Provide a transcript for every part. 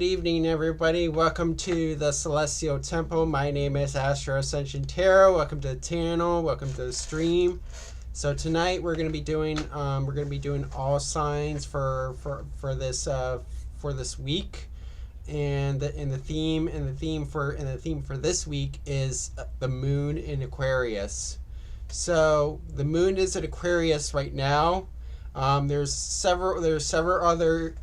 good evening, everybody. Welcome to the Celestial Temple. My name is Astro-Ascension Tarot. Welcome to the channel. Welcome to the stream. So tonight we're going to be doing all signs for this week, and the theme for this week is the moon in Aquarius. So the moon is in Aquarius right now. There's several other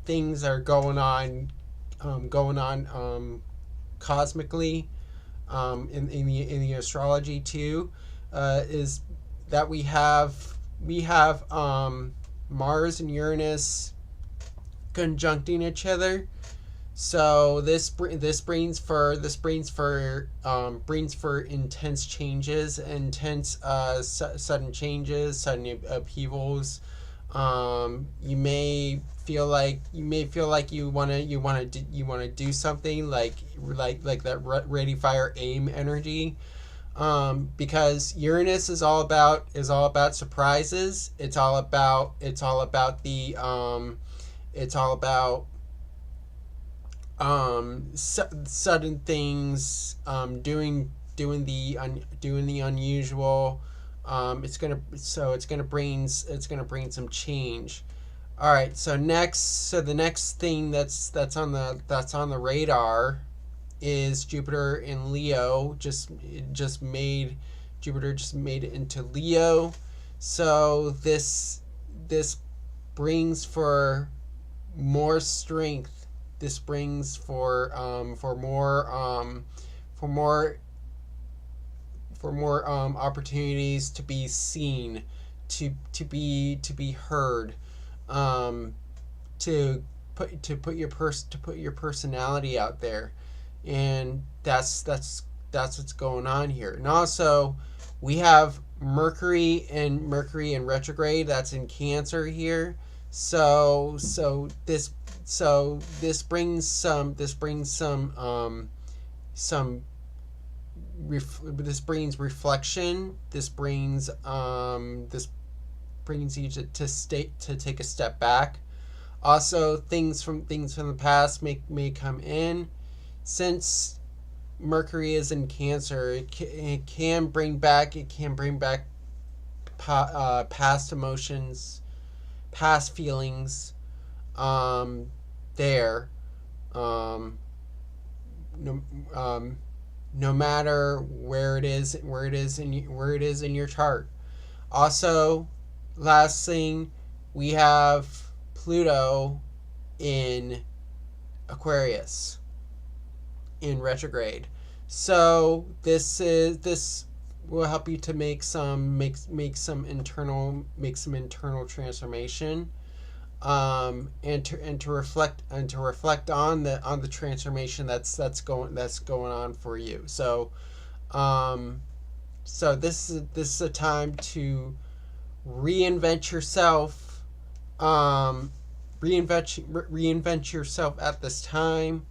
things that are going on cosmically in the astrology too. Is that we have Mars and Uranus conjuncting each other. So this brings for intense changes, sudden changes, sudden upheavals. You may feel like you want to do something like that ready, fire, aim energy. Because Uranus is all about surprises. It's all about sudden things, doing the unusual. It's gonna bring some change. All right. So the next thing that's on the radar is Jupiter in Leo. Jupiter just made it into Leo. So this brings for more strength. This brings for more opportunities to be seen, to be heard, to put your personality out there, and that's what's going on here. And also we have Mercury in retrograde. That's in Cancer here. So this brings some reflection. This brings you to take a step back. Also, things from the past may come in. Since Mercury is in Cancer, it can bring back past emotions, past feelings. No matter where it is in your chart. Also, last thing, we have Pluto in Aquarius in retrograde. So this will help you to make some internal transformation, and to reflect on the transformation that's going on for you. So this is a time to reinvent yourself. Reinvent yourself at this time.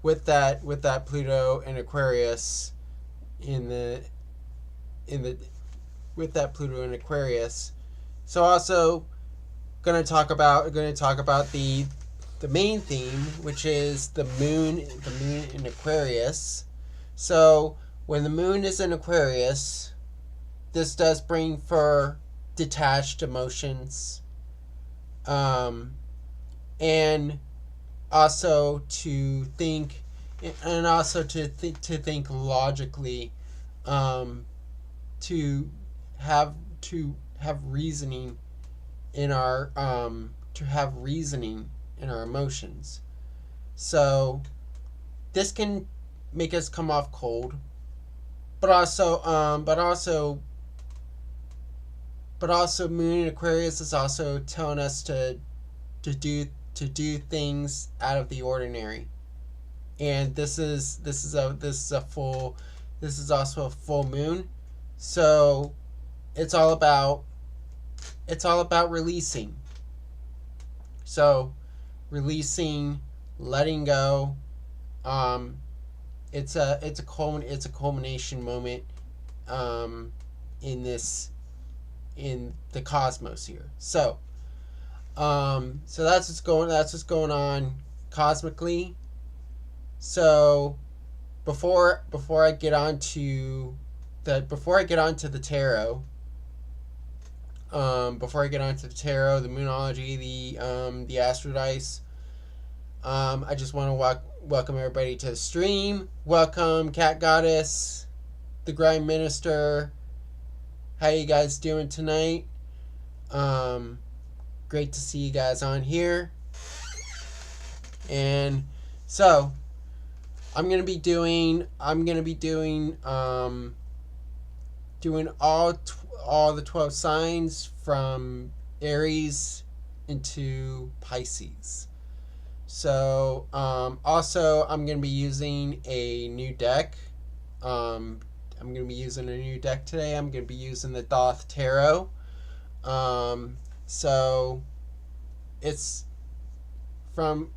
With that Pluto and Aquarius with that Pluto and Aquarius. So also going to talk about the main theme, which is the moon in Aquarius. So when the moon is in Aquarius, this does bring for detached emotions, and also to think logically, to have reasoning in our emotions. So this can make us come off cold, but also moon in Aquarius is also telling us to do things out of the ordinary. And this is also a full moon. So it's all about releasing. So releasing, letting go. It's a culmination moment in the cosmos here. So So that's what's going on cosmically. So before I get on to the tarot, the Moonology, the Astro Dice, I just want to welcome everybody to the stream. Welcome, Cat Goddess, the Grind Minister. How you guys doing tonight? Great to see you guys on here. And so I'm gonna be doing doing all the 12 signs from Aries into Pisces. So also I'm gonna be using a new deck. I'm gonna be using a new deck today. I'm gonna be using the Thoth Tarot. So it's out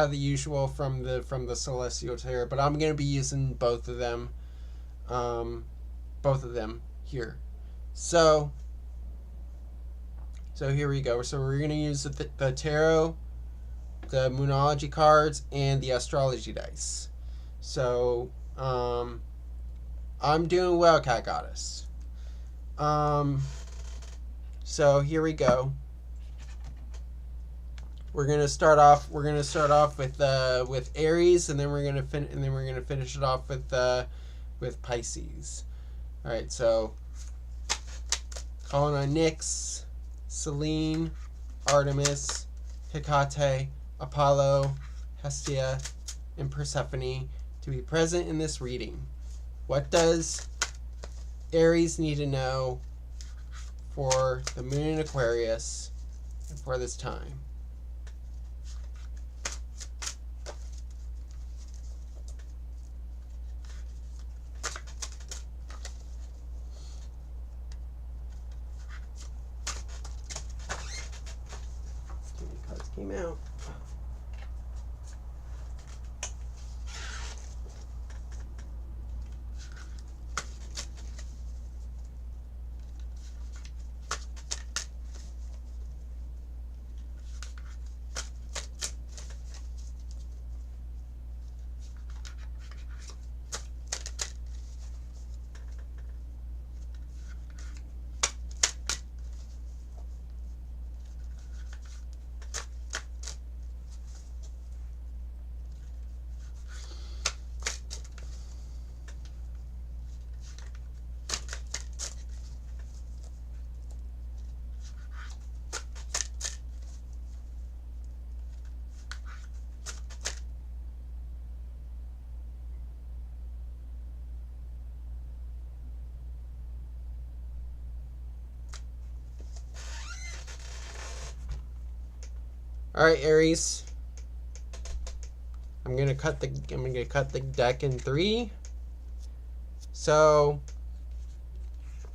of the usual from the Celestial Tarot, but I'm gonna be using both of them here. So here we go. So we're gonna use the tarot, the Moonology cards, and the Astrology dice. So I'm doing well, Cat Goddess. So here we go. We're gonna start off with Aries, and then we're gonna finish it off with Pisces. All right. So calling on Nyx, Selene, Artemis, Hecate, Apollo, Hestia, and Persephone to be present in this reading. What does Aries need to know for the moon in Aquarius and for this time? Too many cards came out. All right, Aries. I'm gonna cut the deck in 3. So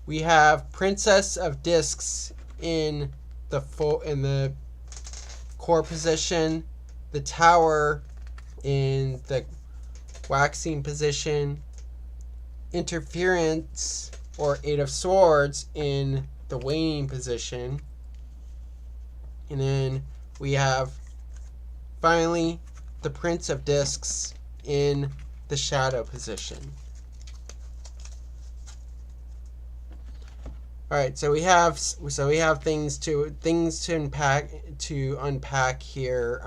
we have Princess of Discs in the core position, the Tower in the waxing position, Interference or 8 of Swords in the waning position, and then we have finally the Prince of Discs in the shadow position. All right, so we have things to unpack here,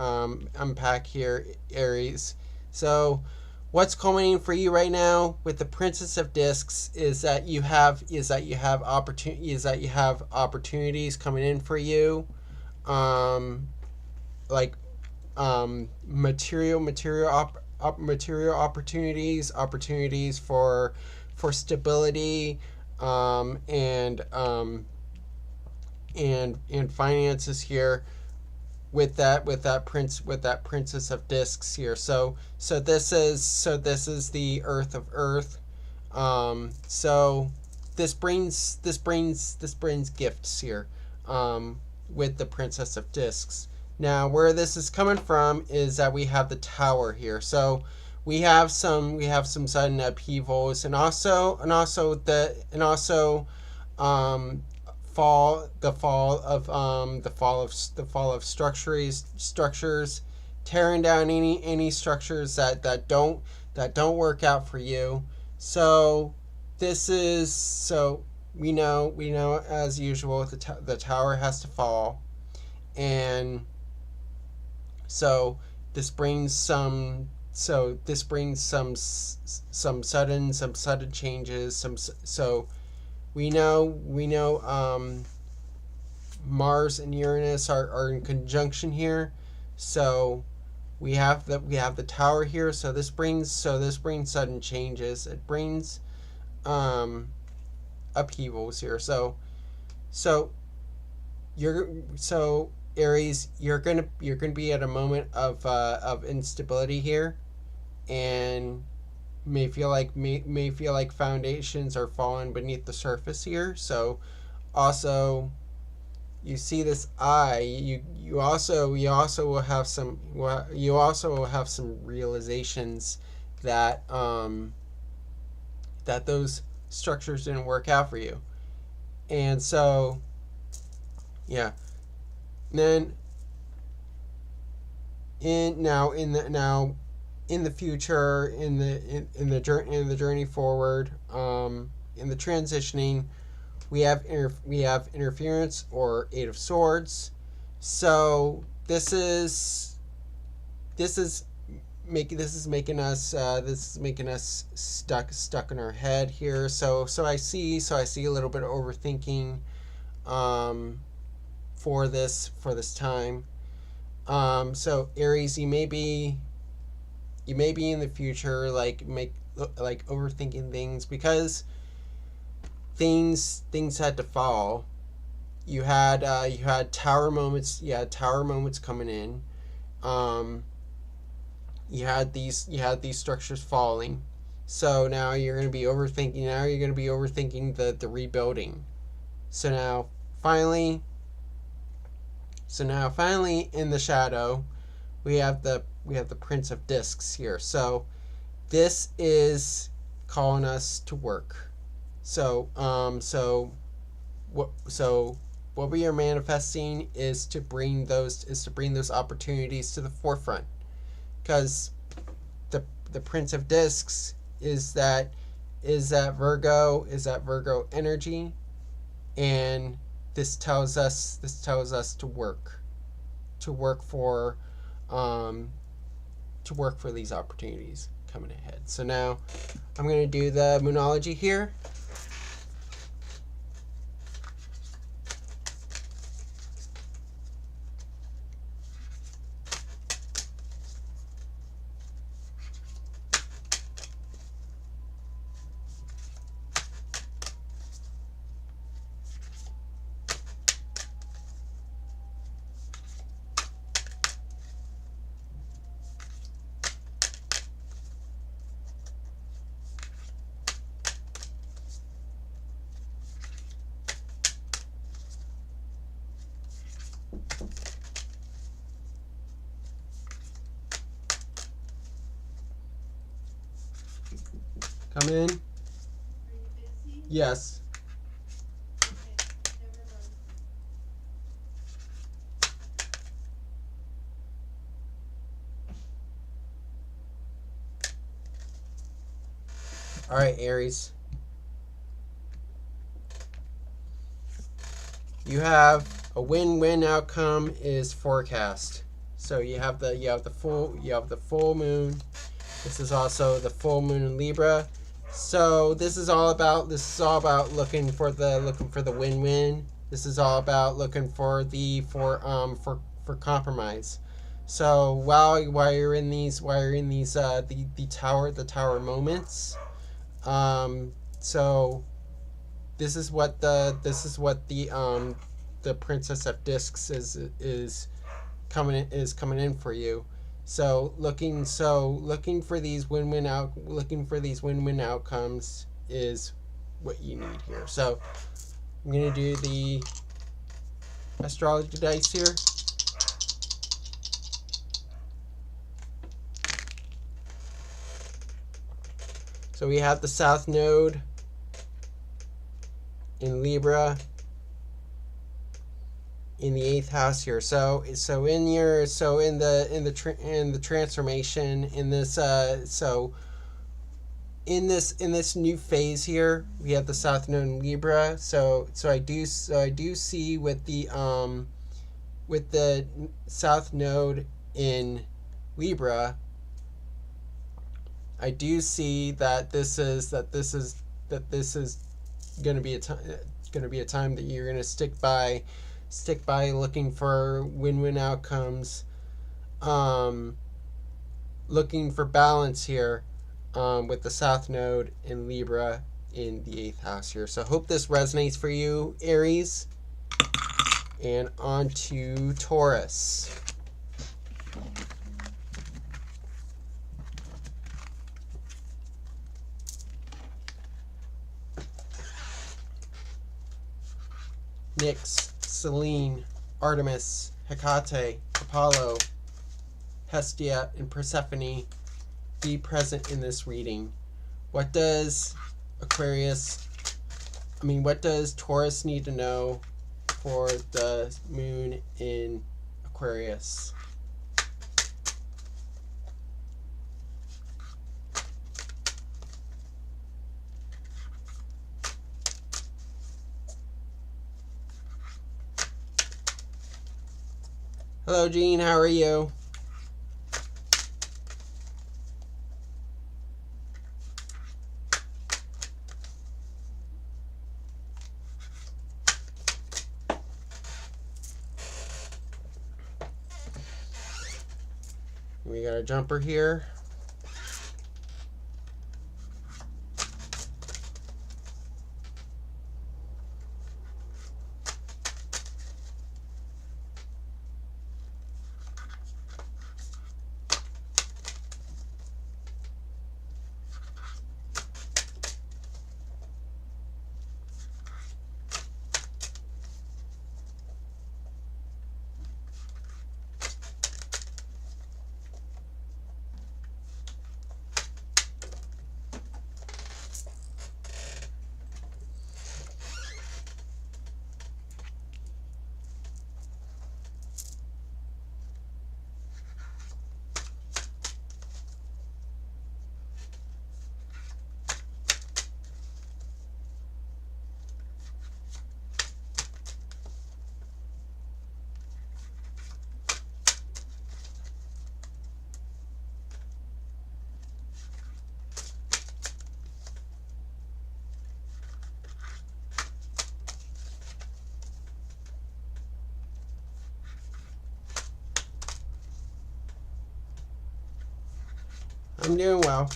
Aries. So what's coming for you right now with the Princess of Discs is that you have opportunities coming in for you. Material opportunities for stability, and finances here with that Princess of Discs here. So this is the Earth of Earth. So this brings gifts here, with the Princess of Discs. Now, where this is coming from is that we have the Tower here. So we have some sudden upheavals, and also fall of structures, tearing down any structures that don't work out for you. So we know as usual the tower has to fall, and so this brings some sudden changes. We know Mars and Uranus are in conjunction here. So we have the tower here. So this brings sudden changes. It brings upheavals here. So Aries, you're gonna be at a moment of instability here, and may feel like foundations are falling beneath the surface here. So also, you see this eye. You also will have some realizations that that those structures didn't work out for you, and so yeah. Then in the future, in the journey forward, in the transitioning, we have interference or Eight of Swords. So this is making us stuck in our head here. So I see a little bit of overthinking for this time. So Aries, you may be in the future overthinking things because things had to fall. You had tower moments. You had tower moments coming in. You had these structures falling. So now you're going to be overthinking. Now you're going to be overthinking the rebuilding. So now finally in the shadow, we have the Prince of Discs here. So this is calling us to work. So what we are manifesting is to bring those opportunities to the forefront, because the Prince of Discs is that Virgo energy, and this tells us to work for these opportunities coming ahead. So now I'm going to do the Moonology here. Come in. Are you busy? Yes. Okay, never mind. All right, Aries. You have a win-win outcome is forecast. So you have the full moon. This is also the full moon in Libra. So this is all about looking for the win-win. This is all about looking for compromise. So while you're in these the tower moments, so this is what the Princess of Discs is coming in for you. So looking for these win-win outcomes is what you need here. So I'm gonna do the astrology dice here. So we have the South Node in Libra. in the 8th house here. So in your in the transformation in this in this new phase here, we have the South Node in Libra. So I do see with the South Node in Libra, I do see that this is going to be a time that you're going to stick by looking for win-win outcomes, looking for balance here, with the South Node in Libra in the 8th house here. So I hope this resonates for you, Aries. And on to Taurus. Nyx, Selene, Artemis, Hecate, Apollo, Hestia, and Persephone be present in this reading. What does Taurus need to know for the moon in Aquarius? Hello, Jean. How are you? We got a jumper here. I'm doing well.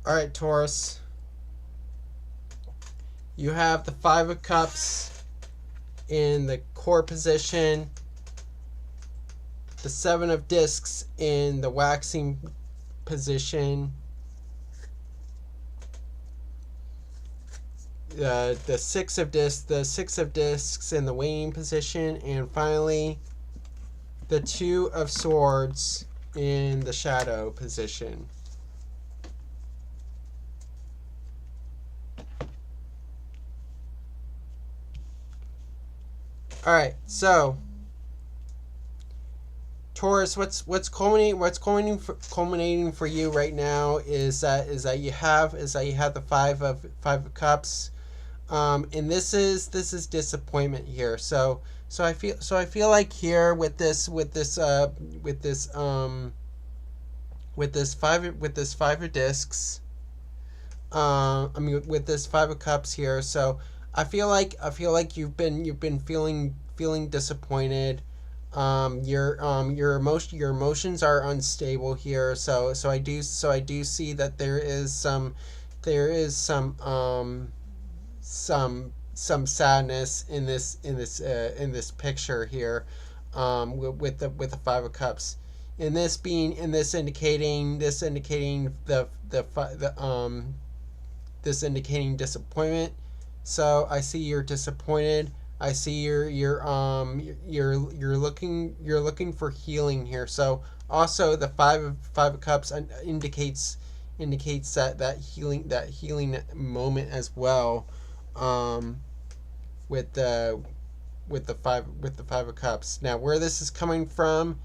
All right, Taurus. You have the 5 of Cups in the core position, the 7 of Discs in the waxing position, the 6 of Discs in the waning position, and finally the 2 of Swords in the shadow position. All right, so Taurus, what's culminating for you right now is that you have the 5 of Cups. And this is disappointment here. So I feel like here with this five of discs. I mean with this five of cups here. So I feel like you've been feeling disappointed. Your emotions are unstable here. So I do see that there is some sadness in this picture here, with the five of cups, in this indicating this indicating disappointment. So I see you're disappointed. I see you're looking for healing here. So also the five of cups indicates that healing moment as well, um, with the with the five of cups. Now where this is coming from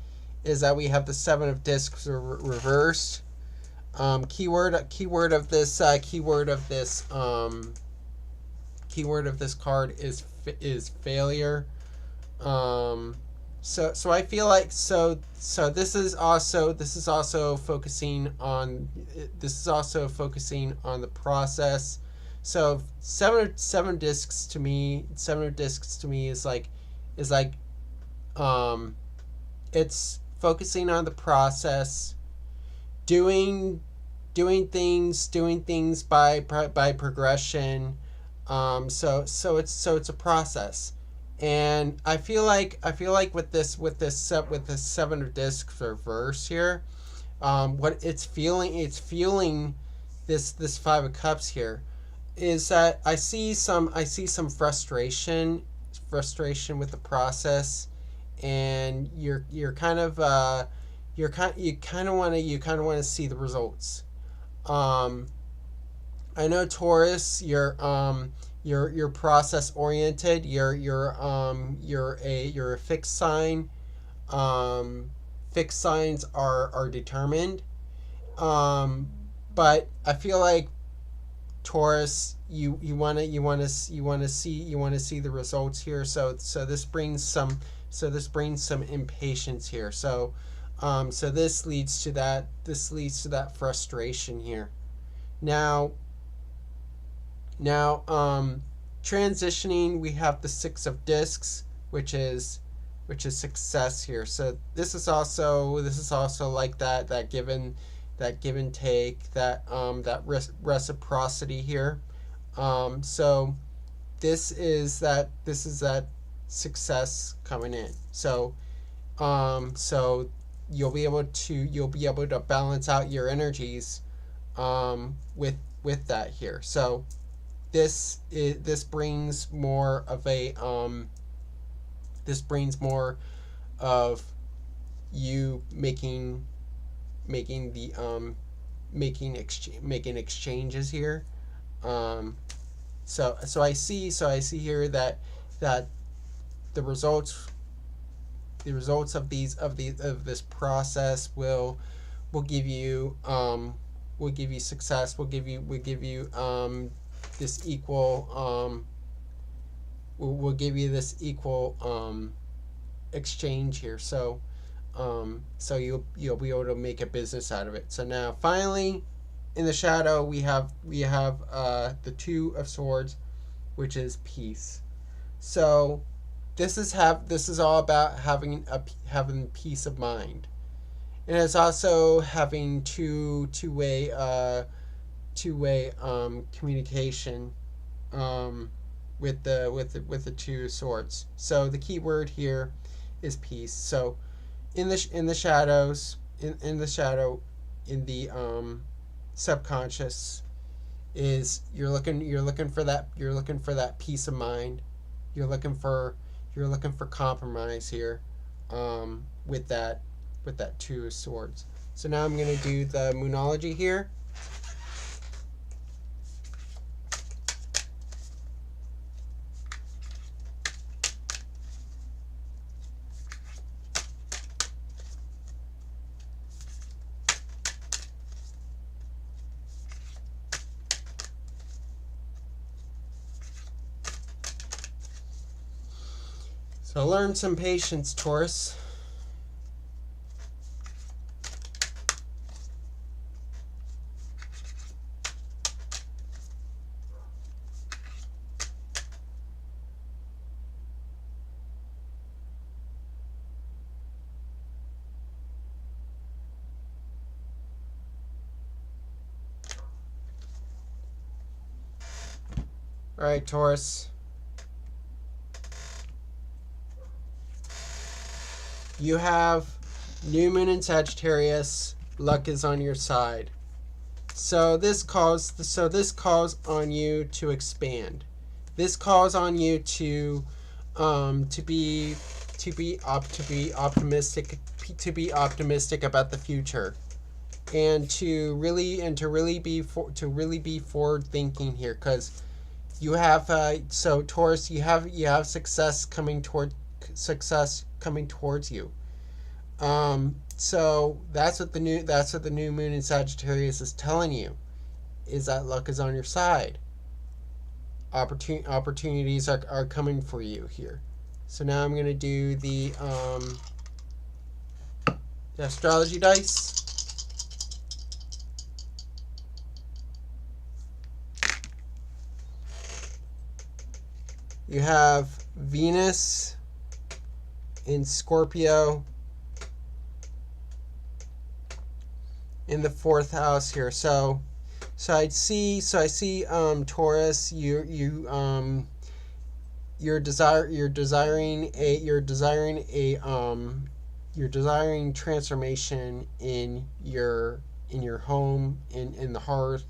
is that we have the seven of discs reversed. Keyword of this keyword of this card is failure. So I feel like this is also focusing on the process. So seven discs to me is like um it's focusing on the process, doing doing things by progression. So it's a process, and I feel like with this seven of discs reverse here, what it's feeling this five of cups here is that I see some frustration with the process, and you're kind of you kind of want to see the results. um I know Taurus, you're process oriented. You're a fixed sign. Fixed signs are determined. Um, but I feel like Taurus, you want to see the results here. So this brings some impatience here. So this leads to that frustration here. Now, transitioning, we have the six of discs, which is success here. So this is also like that give and take, that reciprocity here. So this is that success coming in. So you'll be able to balance out your energies, with that here. So this brings more of you making the making exchanges here. So I see here that the results of this process will give you success. Will give you this equal will give you this equal exchange here. So you'll be able to make a business out of it. So now finally, in the shadow, we have the Two of Swords, which is peace. So this is all about having peace of mind, and it's also having two-way communication, with the Two of Swords. So the key word here is peace. So in the shadows, in the shadow, in the subconscious, is you're looking for that peace of mind. You're looking for compromise here, with that Two of Swords. So now I'm going to do the Moonology here. So learn some patience, Taurus. All right, Taurus. You have new moon in Sagittarius. Luck is on your side. So this calls on you to expand. This calls on you to be optimistic about the future, and to really be forward thinking here, because you have so Taurus, you have success coming towards you. So that's what the new moon in Sagittarius is telling you, is that luck is on your side. Opportunities are coming for you here. So now I'm going to do the astrology dice. You have Venus in Scorpio in the 4th house here. So I see Taurus, you're desiring transformation in your home, in the hearth.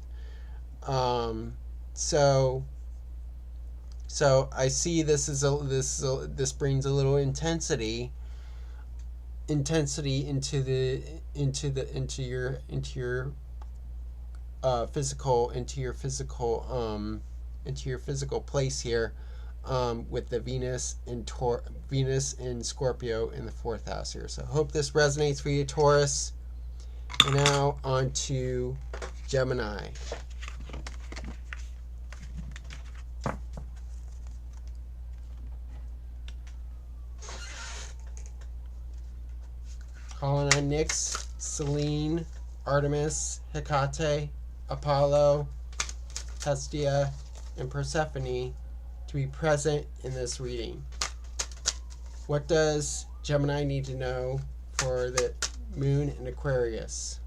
So I see this brings a little intensity into your physical place here, with the Venus in Scorpio in the 4th house here. So I hope this resonates for you, Taurus. And now on to Gemini. Calling on Nyx, Selene, Artemis, Hecate, Apollo, Hestia, and Persephone to be present in this reading. What does Gemini need to know for the moon in Aquarius?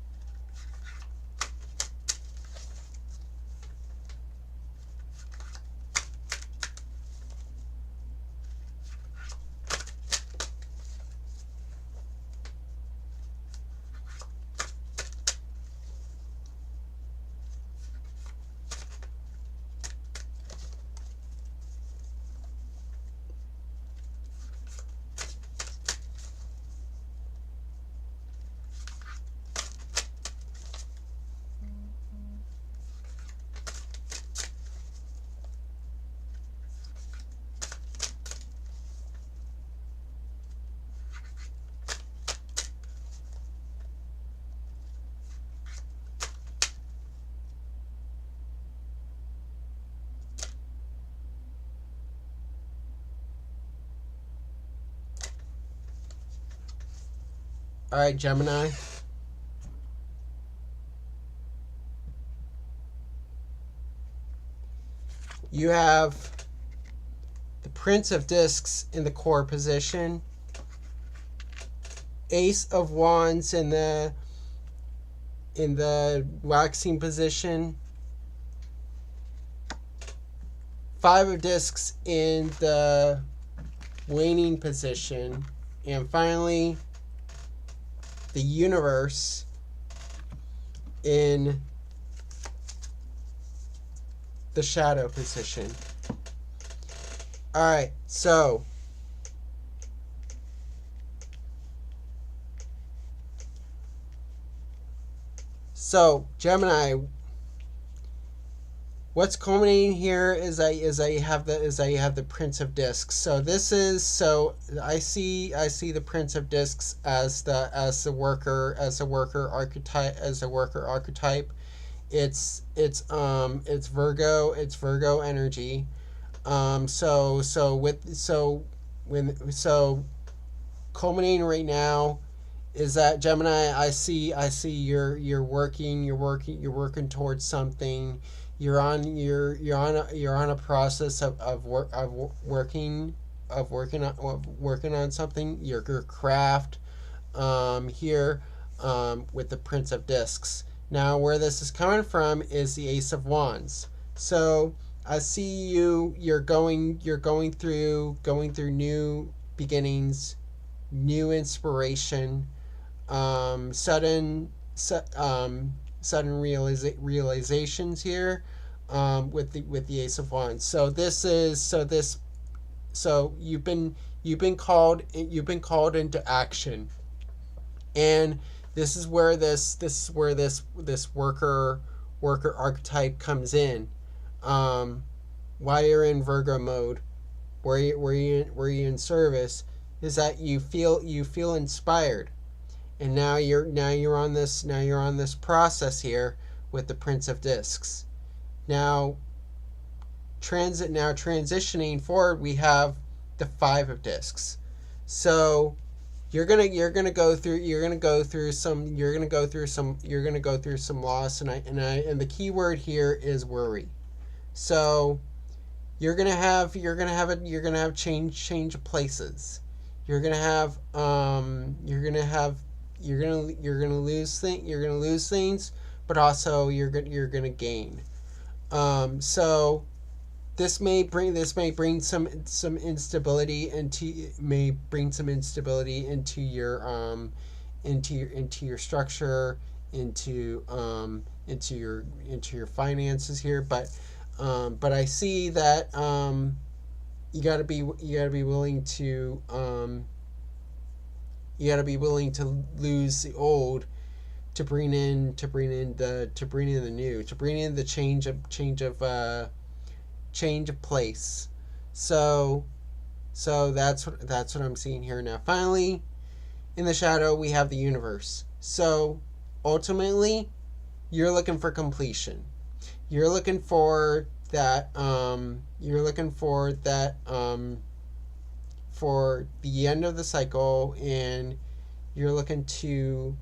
All right, Gemini. You have the Prince of Discs in the core position, Ace of Wands in the waxing position, Five of Discs in the waning position, and finally the Universe in the shadow position. All right, so Gemini, what's culminating here is that you have the Prince of Discs. So I see the Prince of Discs as the worker archetype. It's Virgo energy. So culminating right now is that Gemini, I see you're working towards something. You're on a process of working on something, your craft, here, with the Prince of Discs. Now, where this is coming from is the Ace of Wands. So I see you're going through new beginnings, new inspiration, sudden realizations here, with the Ace of Wands. So you've been called into action, and this is where this worker archetype comes in. While you're in Virgo mode, where you're in service, is that you feel inspired, and now you're on this process here with the Prince of Discs. Now transitioning forward, we have the Five of Discs. So you're gonna go through some loss, and the key word here is worry. So you're gonna have change of places. You're gonna lose things, but also you're gonna gain. So this may bring some instability into your structure, into your finances here, but I see that you gotta be willing to lose the old to bring in the new, to bring in the change of place. So that's what I'm seeing here now. Finally, in the shadow, we have the universe. So ultimately, you're looking for completion. You're looking for that. For the end of the cycle, and you're looking to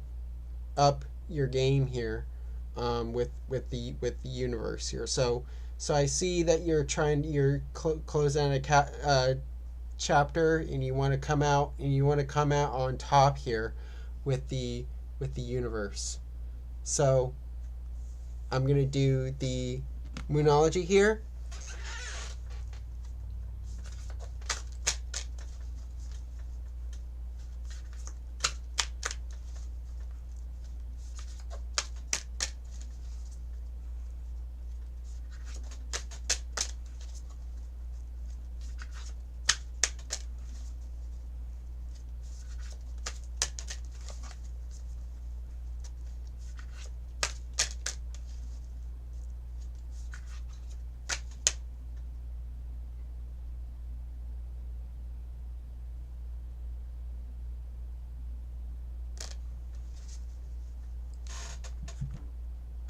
up your game here, with the universe here. So I see that you're closing a chapter, and you want to come out on top here with the universe. So I'm gonna do the Moonology here.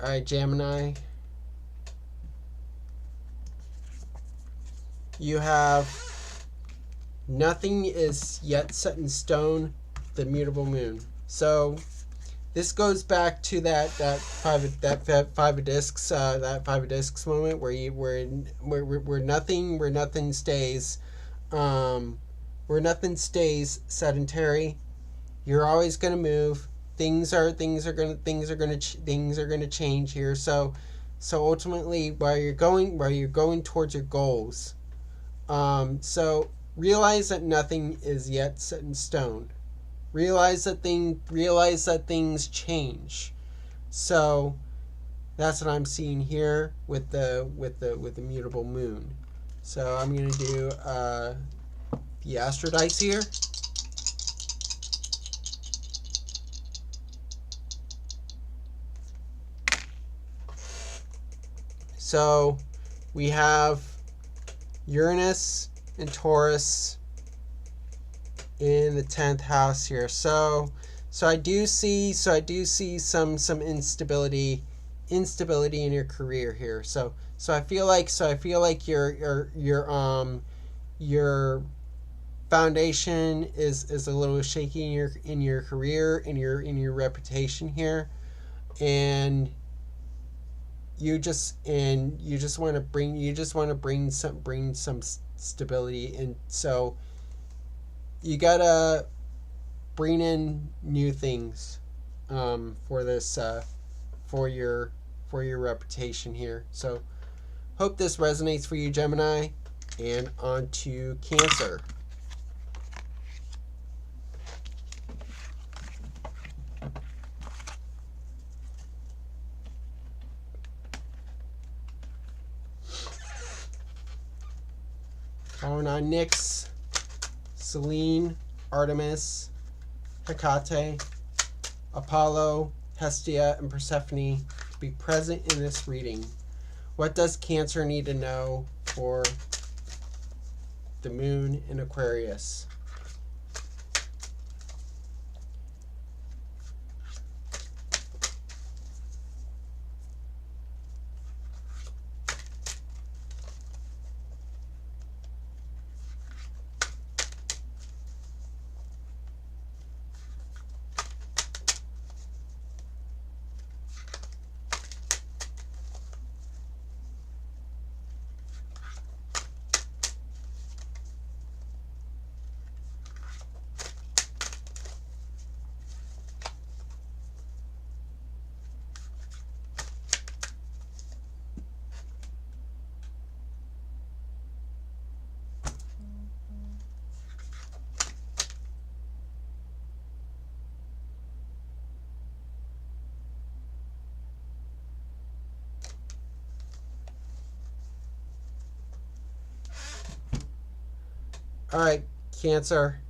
All right, Gemini. You have nothing is yet set in stone, the mutable moon. So this goes back to that five of discs moment where nothing stays, sedentary. You're always going to move. Things are going to change here. So ultimately, while you're going towards your goals, so realize that nothing is yet set in stone. Realize that things change. So that's what I'm seeing here with the mutable moon. So I'm gonna do the Astro dice here. So we have Uranus and Taurus in the 10th house here. So I do see some instability in your career here. So I feel like foundation is a little shaky in your career, in your reputation here, and you just want to bring some stability, and so you gotta bring in new things for this for your reputation here. So hope this resonates for you, Gemini. And on to Cancer. Calling on Nyx, Selene, Artemis, Hecate, Apollo, Hestia, and Persephone to be present in this reading. What does Cancer need to know for the moon in Aquarius? All right, Cancer.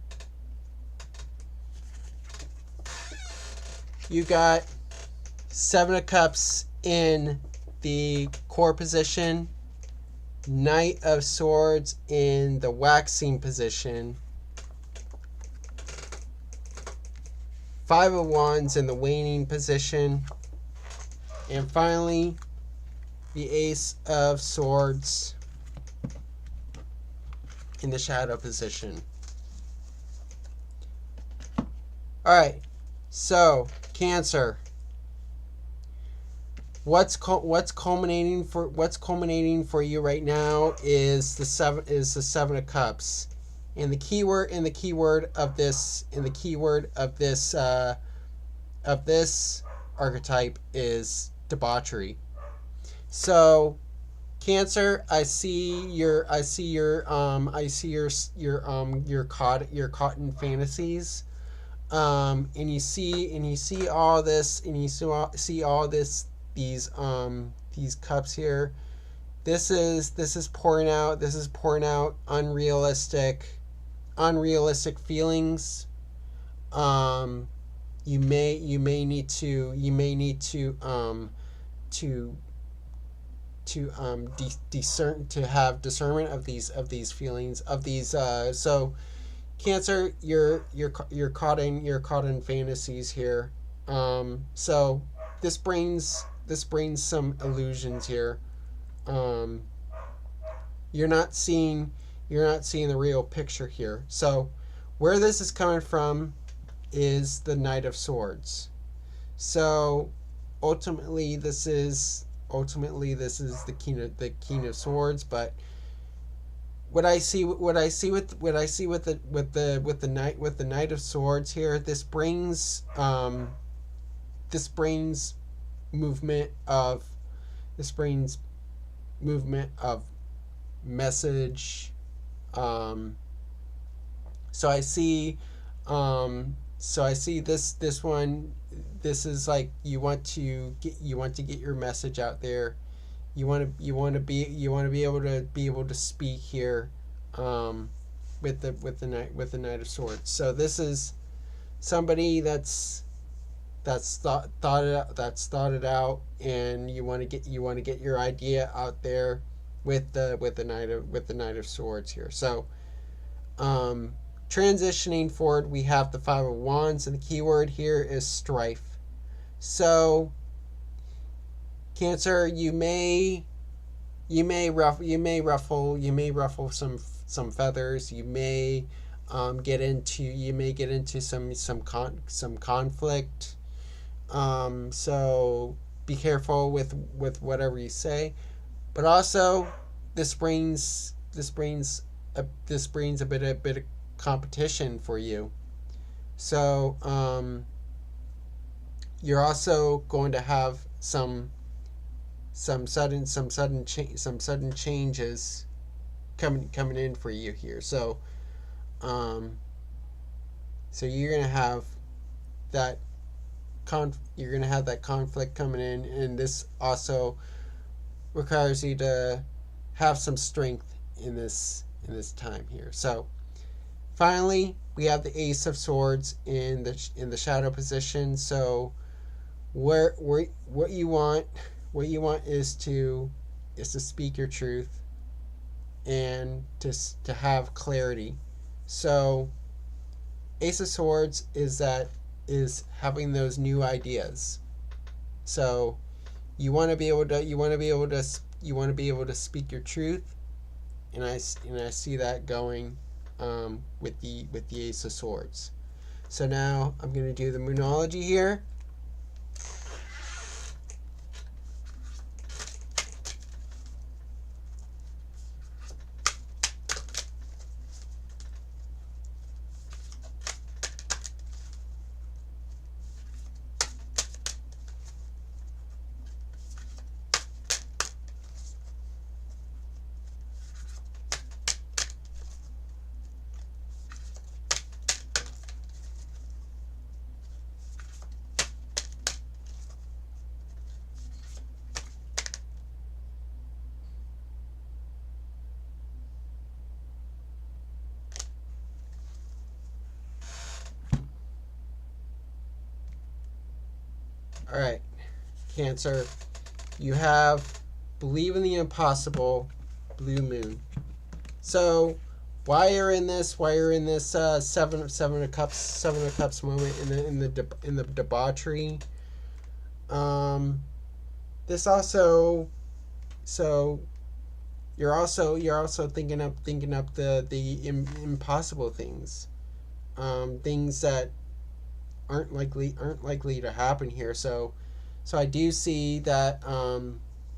You got Seven of Cups in the core position, Knight of Swords in the waxing position, Five of Wands in the waning position, and finally the Ace of Swords in the shadow position. All right, so Cancer, what's culminating for you right now is the Seven of Cups, and the keyword of this archetype is debauchery. So Cancer, I see your caught in fantasies, and you see all this, and you see all this, these cups here. This is pouring out unrealistic feelings. You may need to discern, to have discernment of these feelings, of these. So Cancer, you're caught in fantasies here. So this brings some illusions here. You're not seeing the real picture here. So where this is coming from is the Knight of Swords. So ultimately this is the King of Swords, but what I see with the Knight of Swords here, this brings movement of message. So I see this one. This is like you want to get your message out there. You want to be able to speak here, with the Knight of Swords. So this is somebody that's thought it out, and you want to get your idea out there with the Knight of Swords here. So transitioning forward, we have the Five of Wands, and the keyword here is strife. So Cancer, you may ruffle some feathers. You may you may get into some conflict. So be careful with whatever you say. But also, this brings a bit of competition for you. So you're also going to have some sudden changes coming in for you here. So so you're gonna have that conflict coming in, and this also requires you to have some strength in this time here. So finally, we have the Ace of Swords in the shadow position. So what you want is to speak your truth and to have clarity. So Ace of Swords is having those new ideas. So you want to be able to speak your truth, and I see that going with the Ace of Swords. So now I'm going to do the Moonology here. All right, Cancer, you have believe in the impossible, blue moon. So while you're in this seven of cups moment in the debauchery, this also, so you're also thinking up the impossible things, things that aren't likely to happen here. So I do see that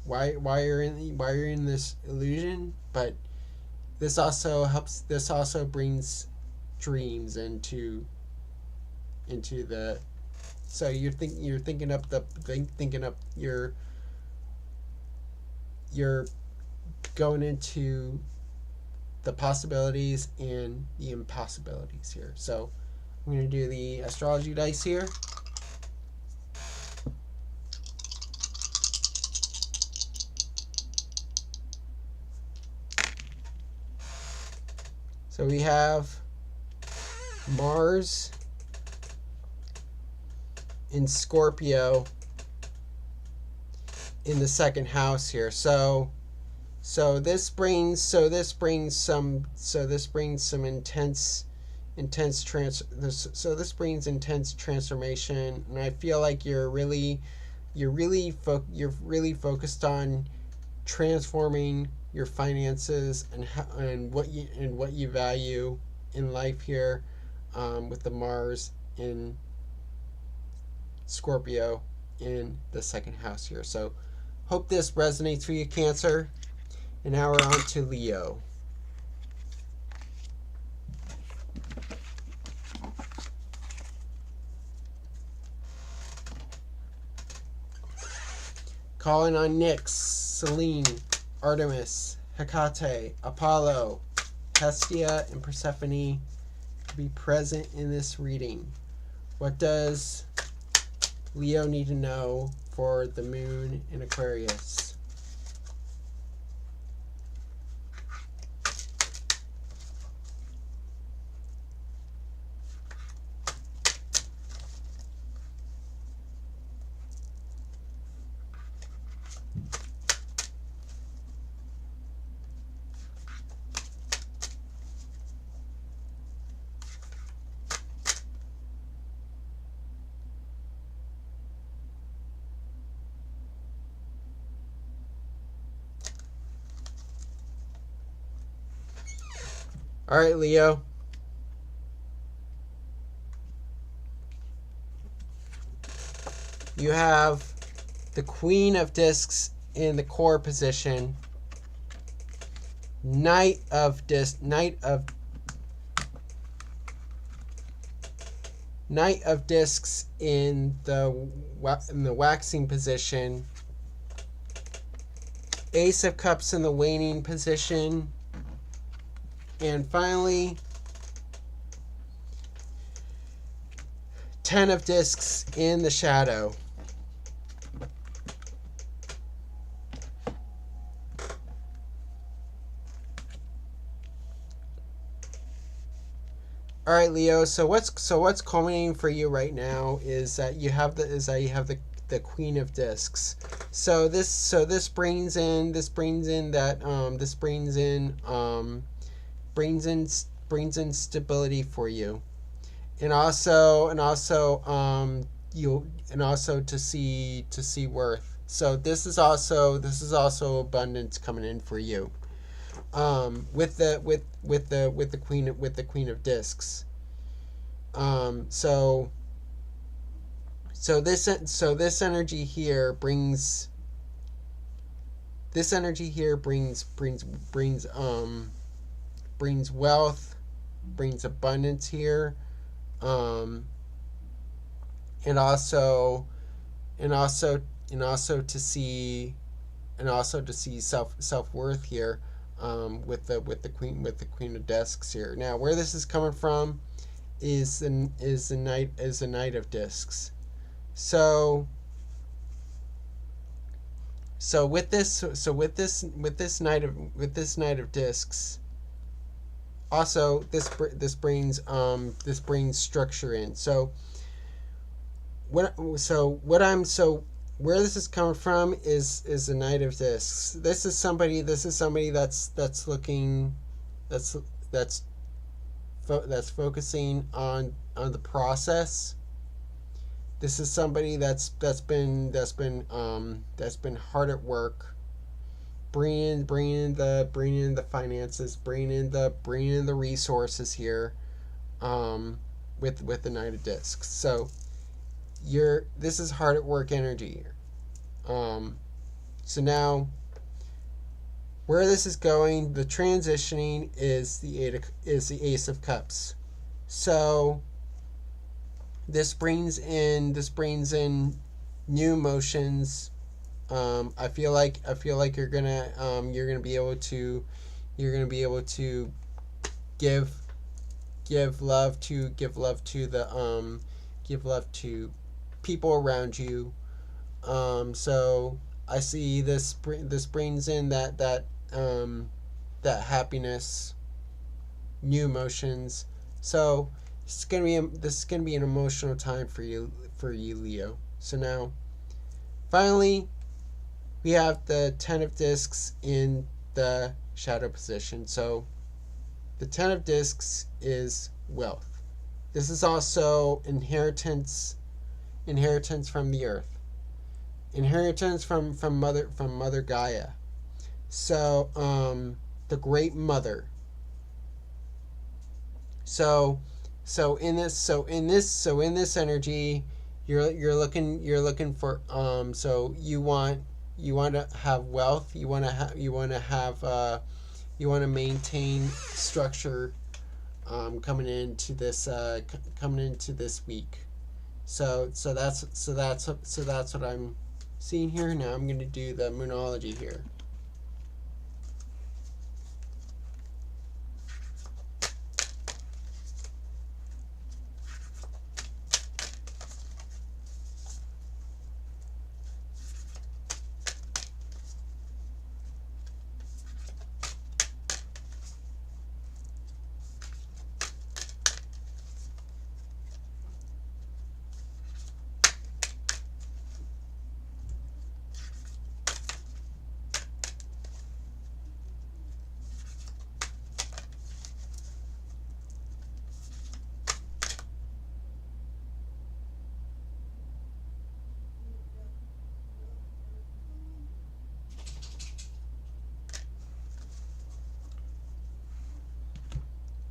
why you're in this illusion, but this also brings dreams into the, so you're thinking up you're going into the possibilities and the impossibilities here. So I'm going to do the astrology dice here. So we have Mars in Scorpio in the second house here. So this brings some intense transformation, and I feel like you're really focused on transforming your finances and what you value in life here, with the Mars in Scorpio in the second house here. So hope this resonates for you, Cancer. And now we're on to Leo. Calling on Nyx, Selene, Artemis, Hecate, Apollo, Hestia, and Persephone to be present in this reading. What does Leo need to know for the moon in Aquarius? All right, Leo. You have the Queen of Discs in the core position. Knight of Discs in the waxing position. Ace of Cups in the waning position. And finally, 10 of Discs in the shadow. All right, Leo. So what's culminating for you right now is that you have the Queen of Discs. So this brings in stability for you, and also to see worth. So this is also abundance coming in for you. With the Queen of Discs. So this energy here brings wealth, brings abundance here, and also to see self-worth here. With the Queen of Discs here. Now, where this is coming from is the Knight of Discs. So with this Knight of Discs, also this brings structure in. Where this is coming from is the Knight of Discs. This is somebody that's focusing on the process. This is somebody that's been hard at work, bringing in the finances, bringing in the resources here, with the Knight of Discs. So this is hard at work energy. So now, where this is going, the transitioning is the Ace of Cups. So this brings in new emotions. I feel like you're gonna be able to give love to people around you. So I see this brings in that happiness, new emotions. So this is gonna be an emotional time for you, Leo. So now, finally, we have the 10 of Discs in the shadow position. So the 10 of Discs is wealth. This is also inheritance from the earth, inheritance from Mother Gaia. So the Great Mother. So in this energy, you're looking for so you want to have wealth. You want to maintain structure, coming into this week. So that's what I'm seeing here. Now I'm going to do the Moonology here.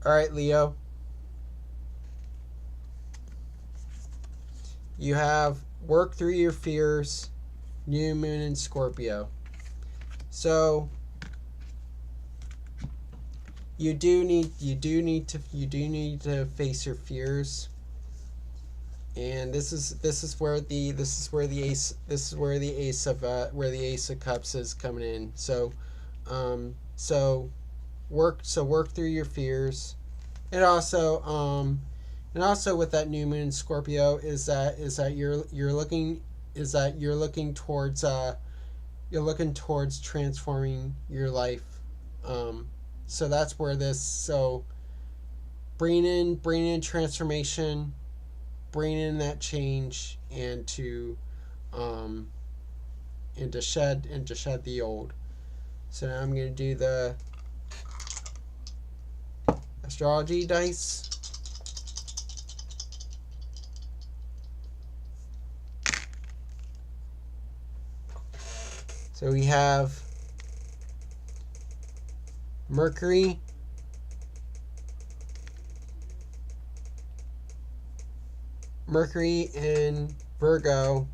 All right, Leo. You have work through your fears, new moon in Scorpio. So you do need to face your fears. And this is where the Ace of Cups is coming in. So work through your fears. And also with that new moon in Scorpio is that you're looking towards transforming your life. So that's where bringing in transformation, bringing in that change, and to shed the old. So now I'm going to do the astrology dice. So we have Mercury, and Virgo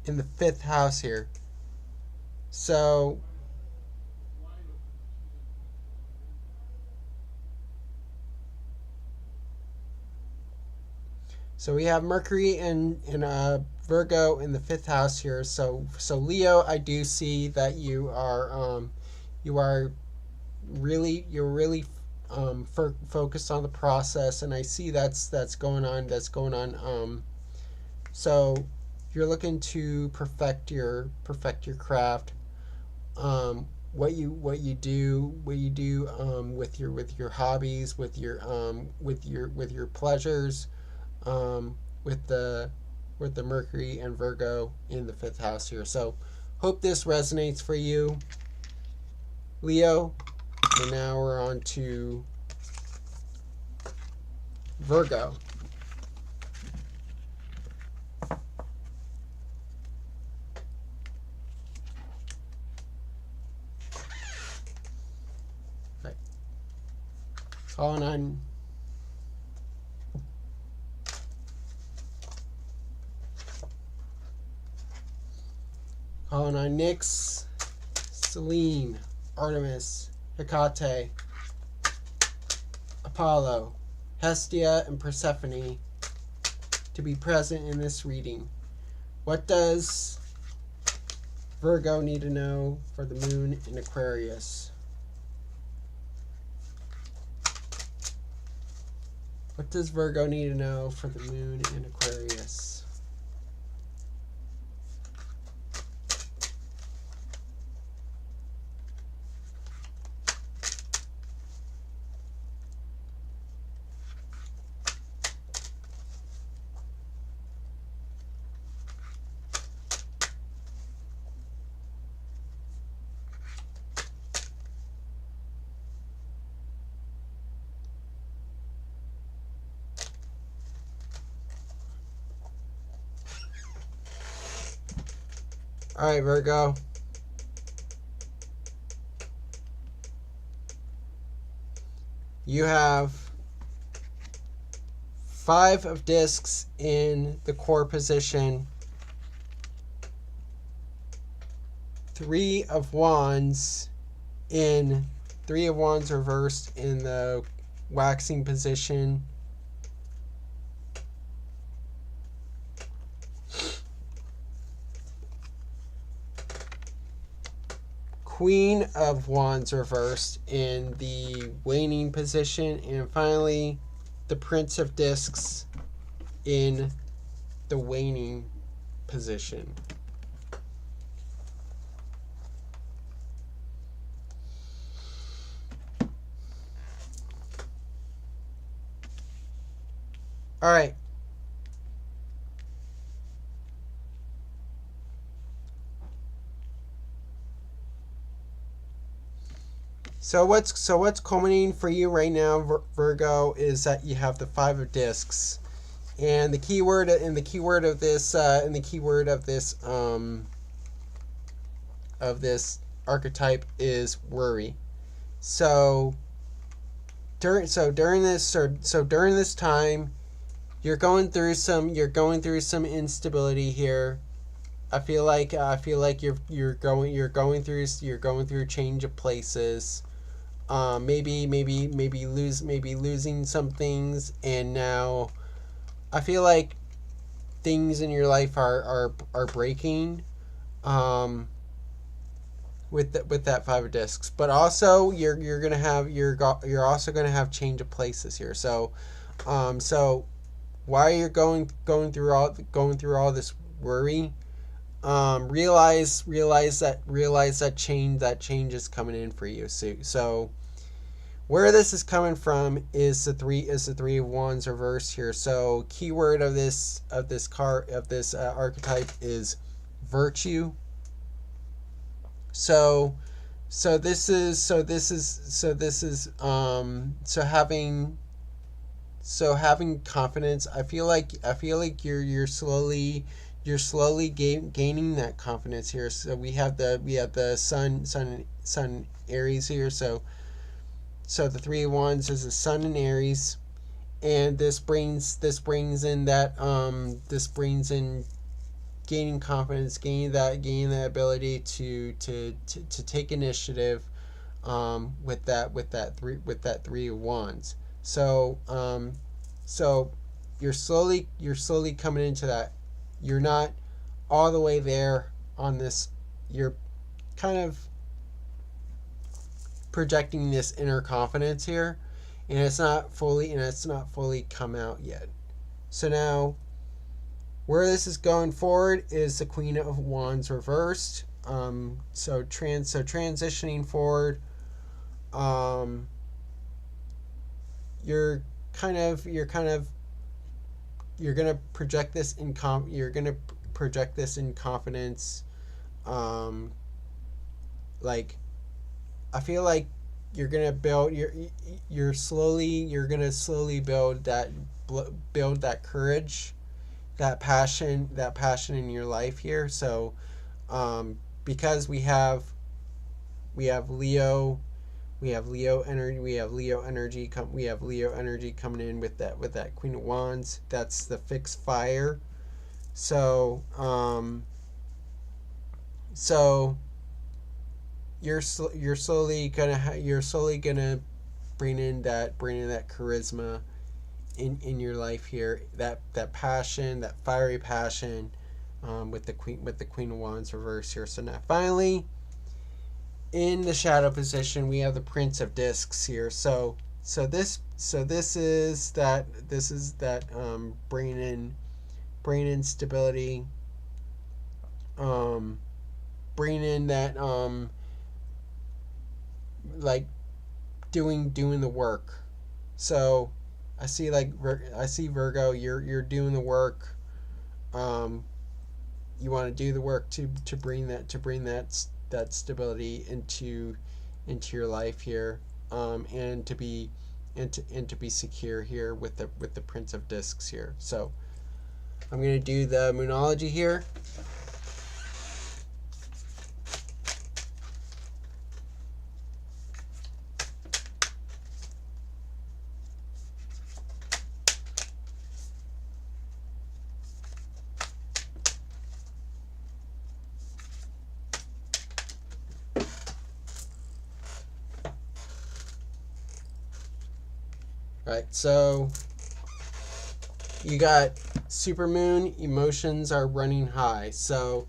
in the 5th house here. So we have Mercury and Virgo in the 5th house here. So Leo, I do see that you're really focused on the process, and I see that's going on. So you're looking to perfect your craft. What you do with your hobbies, with your pleasures, with the Mercury and Virgo in the 5th house here. So hope this resonates for you, Leo. And now we're on to Virgo. Right. Calling on Nyx, Selene, Artemis, Hecate, Apollo, Hestia, and Persephone to be present in this reading. What does Virgo need to know for the moon in Aquarius? What does Virgo need to know for the moon in Aquarius? All right, Virgo. You have 5 of discs in the core position, 3 of wands reversed in the waxing position. Queen of Wands reversed in the waning position, and finally the Prince of Discs in the waning position. All right. So what's culminating for you right now, Virgo, is that you have the 5 of discs, and the keyword of this archetype is worry. So during this time, you're going through some instability here. I feel like you're going through change of places. Maybe losing some things, and now I feel like things in your life are breaking. Um, with that five of discs, but also you're gonna have you're also gonna have change of places here. So while you're going through all this worry, realize that change is coming in for you. So where this is coming from is the three of wands reverse here. So keyword of this archetype is virtue. So this is having confidence. I feel like you're slowly gaining that confidence here. So we have the sun Aries here. So the three of wands is the sun in Aries, and this brings in gaining confidence, gaining that ability to take initiative, with that three of wands. So you're slowly coming into that. You're not all the way there on this. You're kind of projecting this inner confidence here, and it's not fully come out yet. So now, where this is going forward is the Queen of Wands reversed. So transitioning forward, you're gonna project this in confidence. Like, I feel like you're gonna build you're gonna slowly build that courage, that passion in your life here. So because we have Leo energy coming in with that Queen of Wands. That's the fixed fire. So you're slowly gonna bring in that charisma in your life here, that passion, that fiery passion, with the Queen of Wands reverse here. So now finally, in the shadow position, we have the Prince of Discs here. So this is that bringing in stability, bringing in that like doing the work. So I see Virgo, you're doing the work. You want to do the work to bring that stability into your life here, and to be secure here with the Prince of Discs here. So I'm going to do the Moonology here. Right, so you got supermoon, emotions are running high. So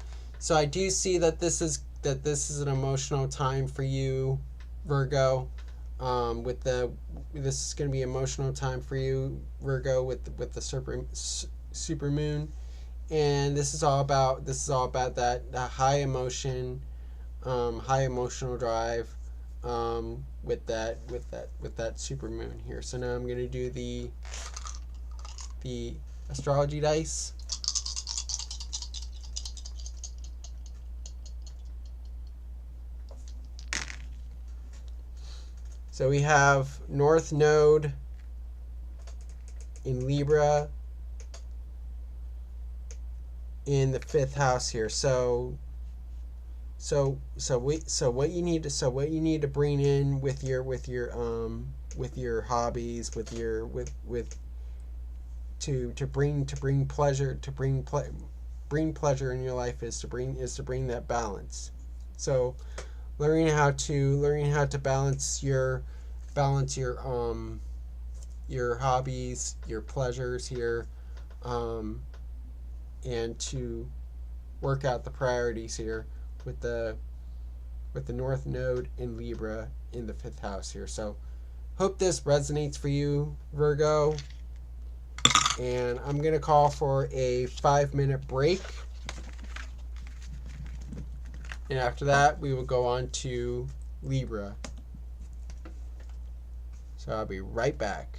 I do see that this is an emotional time for you, Virgo. This is going to be emotional time for you, Virgo, with the supermoon, and this is all about that high emotion, high emotional drive, with that supermoon here. So now I'm going to do the astrology dice. So we have North Node in Libra in the 5th house here. So what you need to bring in with your hobbies, to bring pleasure, bring pleasure in your life is to bring that balance. So learning how to balance your hobbies, your pleasures here, and to work out the priorities here with the North Node in Libra in the 5th house here. So hope this resonates for you, Virgo. And I'm going to call for a 5-minute break. And after that, we will go on to Libra. So I'll be right back.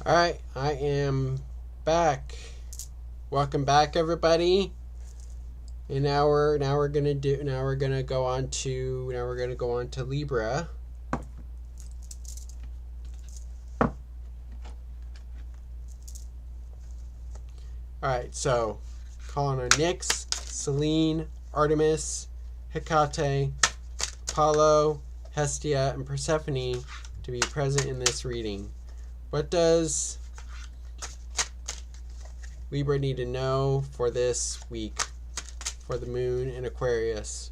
All right, I am back. Welcome back, everybody. And now we're gonna go on to Libra. All right, so calling on Nyx, Selene, Artemis, Hecate, Apollo, Hestia, and Persephone to be present in this reading. What does Libra need to know for this week for the moon in Aquarius?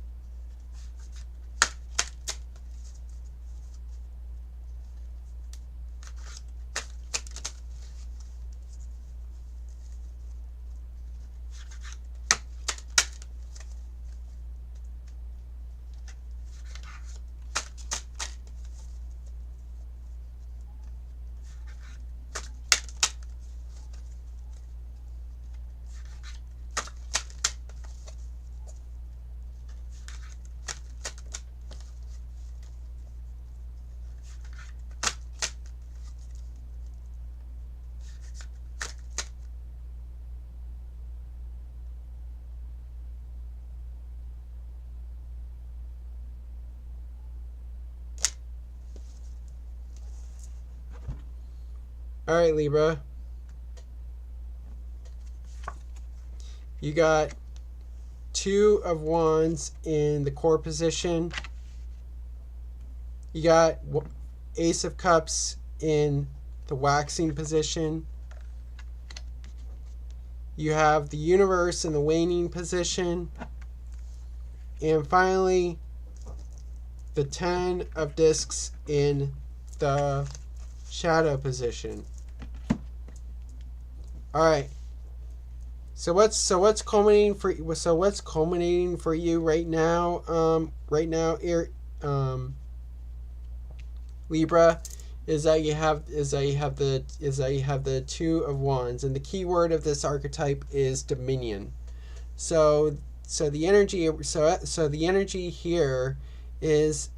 All right, Libra. You got 2 of Wands in the core position. You got Ace of Cups in the waxing position. You have the Universe in the waning position. And finally, the 10 of Discs in the shadow position. All right. So what's culminating for you right now? Libra, is that you have the 2 of Wands, and the key word of this archetype is dominion. So the energy here is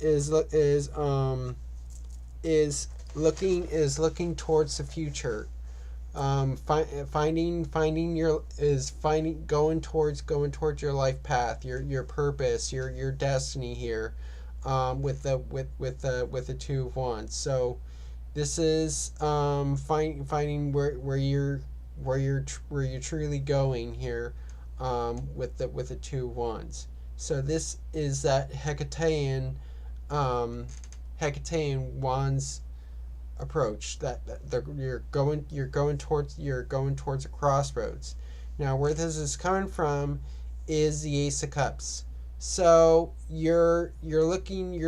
looking towards the future. Going towards your life path, your purpose, your destiny here, with the 2 of Wands. So this is finding where you're truly going here, with the 2 of Wands. So this is that Hecatean Wands approach, that you're going towards a crossroads. Now, where this is coming from is the Ace of Cups. So you're looking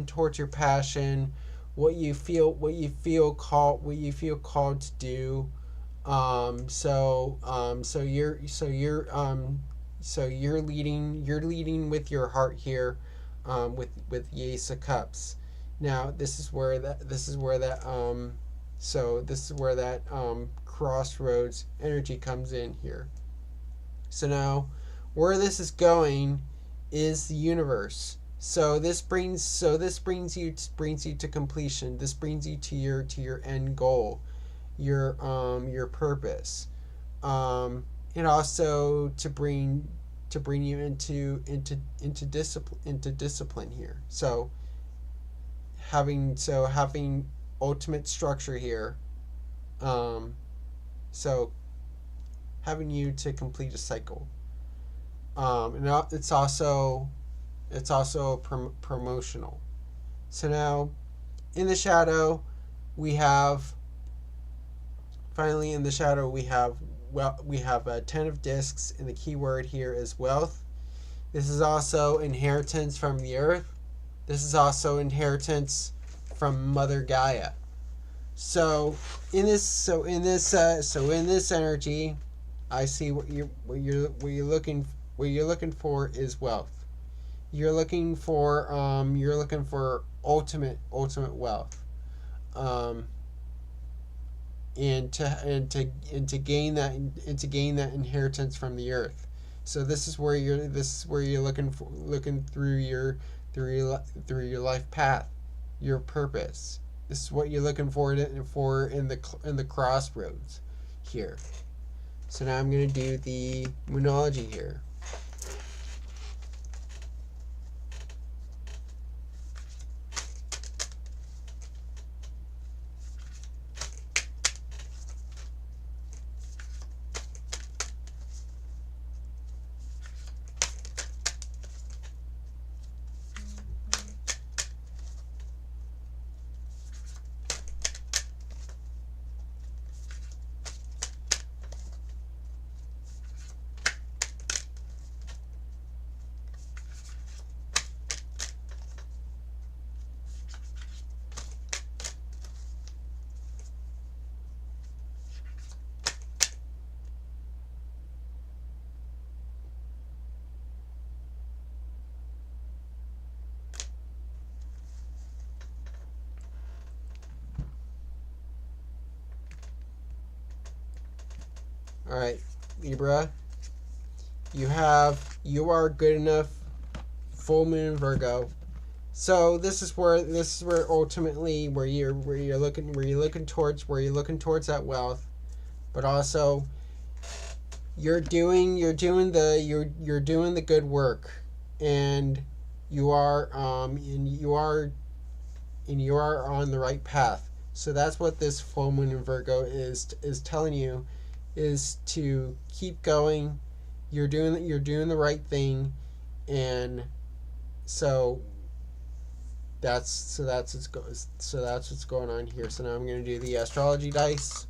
towards your passion, what you feel called to do. So you're leading with your heart here, with the Ace of Cups. Now this is where that crossroads energy comes in here. So now where this is going is the Universe. So this brings you to completion. This brings you to your end goal, your purpose, and also to bring you into discipline here. So having ultimate structure here, so having you to complete a cycle, and it's also promotional. So now in the shadow we have a 10 of Discs, and the key word here is wealth. This is also inheritance from the earth. This is also inheritance from Mother Gaia. So in this energy, I see what you're looking for is wealth. You're looking for ultimate wealth, and to gain that inheritance from the earth. So this is where you're looking through your life path, your purpose. This is what you're looking for in the crossroads here. So now I'm going to do the Moonology here. All right, Libra, you are good enough. Full moon Virgo. So this is where ultimately where you're looking towards that wealth, but also you're doing the good work, and you are on the right path. So that's what this full moon in Virgo is telling you, is to keep going. You're doing the right thing, and so that's what's going on here. So now I'm going to do the astrology dice.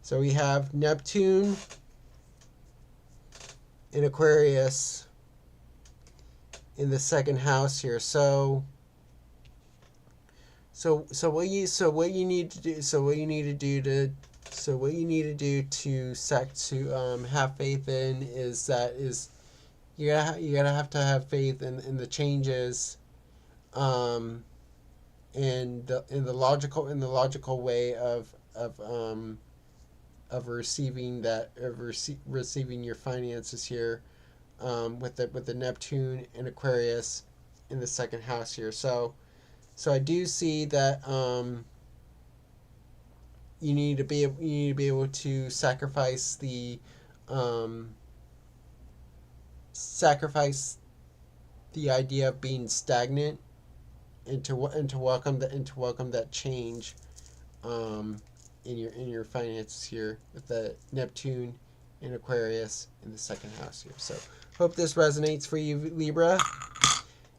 So we have Neptune in Aquarius in the second house here. So what you need to have faith in is you gotta have to have faith in the changes, in the logical way of receiving your finances here, with the Neptune and Aquarius in the second house here. So I do see that you need to be able to sacrifice the idea of being stagnant, and to welcome that change in your finances here with the Neptune and Aquarius in the second house here. So hope this resonates for you, Libra.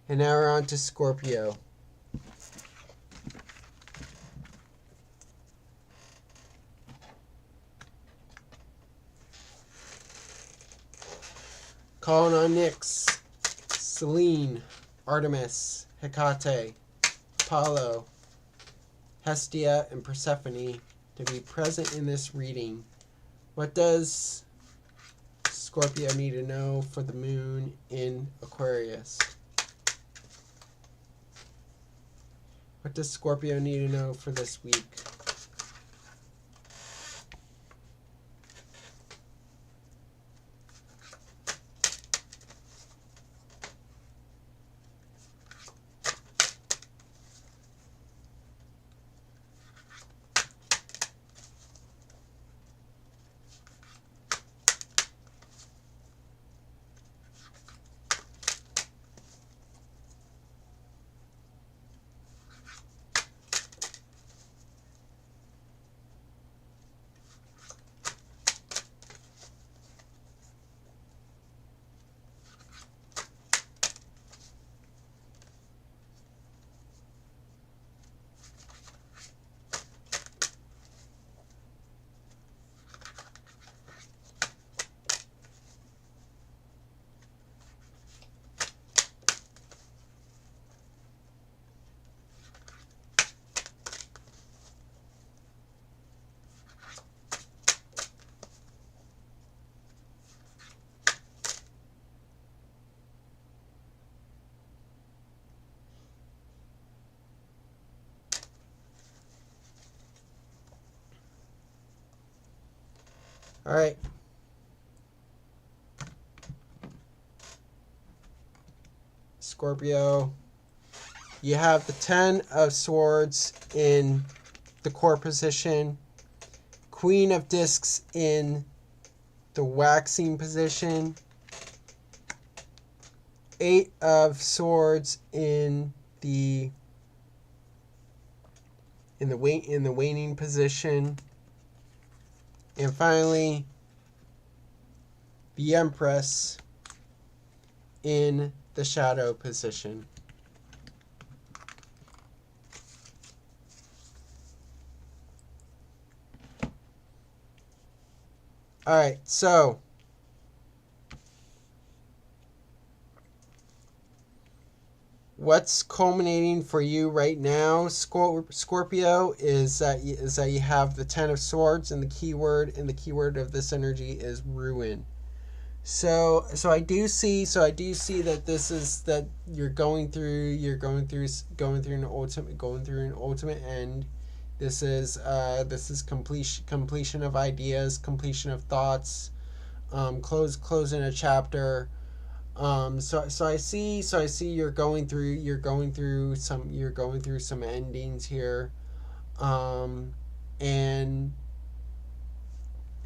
And now we're on to Scorpio. Calling on Nyx, Selene, Artemis, Hecate, Apollo, Hestia, and Persephone to be present in this reading. What does Scorpio need to know for the moon in Aquarius? What does Scorpio need to know for this week? All right. Scorpio, you have the 10 of Swords in the core position, Queen of Discs in the waxing position, 8 of Swords in the waning position, and finally the Empress in the shadow position. All right, so what's culminating for you right now, Scorpio, is that you have the 10 of Swords, and the keyword of this energy is ruin. So I do see that this is that you're going through an ultimate end. This is completion of ideas, completion of thoughts, closing a chapter. So I see you're going through some endings here, and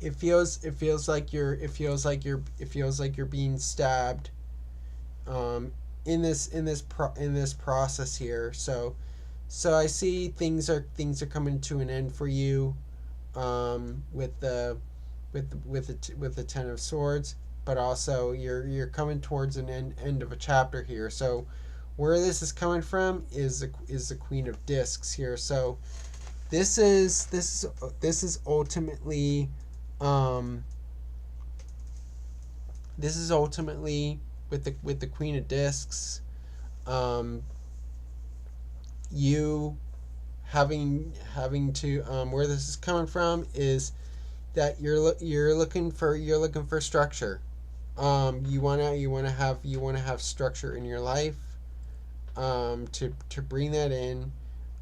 it feels like you're being stabbed, in this process here. So I see things are coming to an end for you, with the 10 of Swords, but also you're coming towards an end of a chapter here. So where this is coming from is the Queen of Discs here. So this is ultimately with the Queen of Discs, you having to, where this is coming from is that you're looking for structure. You wanna have structure in your life, to bring that in,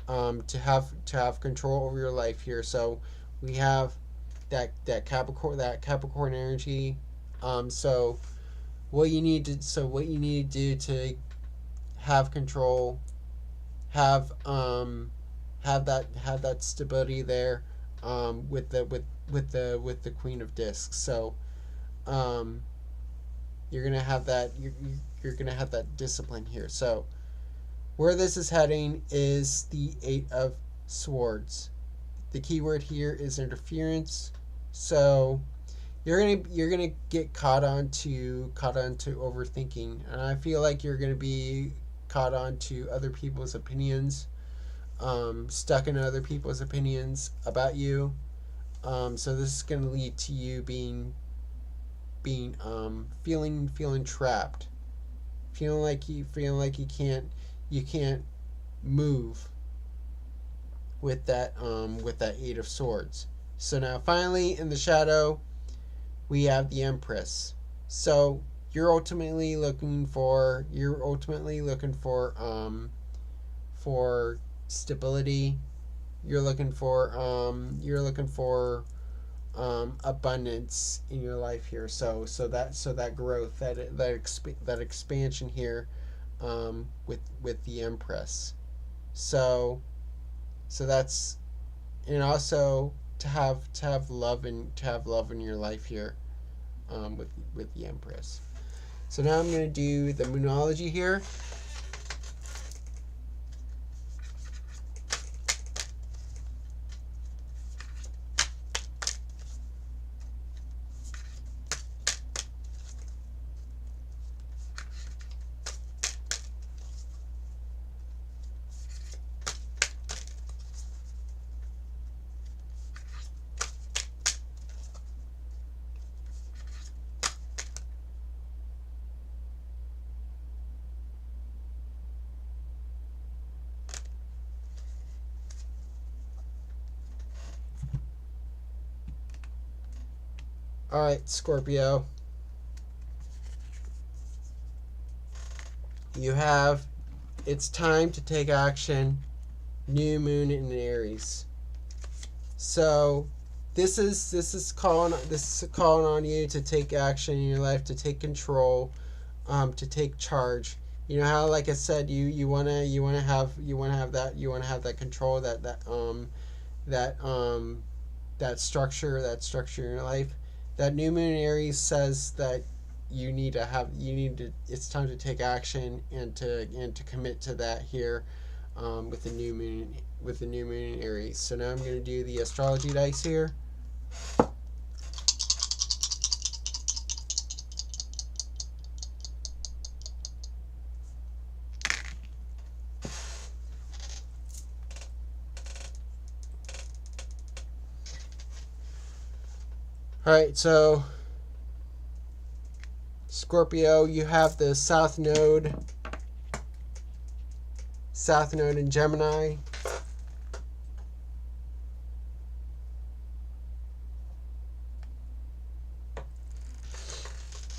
to have control over your life here. So we have that Capricorn energy. So what you need to do to have control, have that stability there, with the Queen of Discs. So you're gonna have that discipline here. So where this is heading is the 8 of Swords. The keyword here is interference. So you're gonna get caught onto overthinking, and I feel like you're gonna be caught onto other people's opinions, stuck in other people's opinions about you. So this is gonna lead to you feeling trapped, feeling like you can't move with that 8 of Swords. So now finally in the shadow we have the Empress. So you're ultimately looking for stability. You're looking for abundance in your life here. So that growth, that expansion here, with the Empress. So that's, and also to have love in your life here, with the Empress. So now I'm going to do the Moonology here. All right, Scorpio. It's time to take action. New moon in Aries. So this is calling on you to take action in your life, to take control, to take charge. you know how, like I said, you wanna have that control, that structure in your life. That new moon in Aries says that it's time to take action and to commit to that here, with the new moon in Aries. So now I'm going to do the astrology dice here. All right, so Scorpio, you have the South Node in Gemini.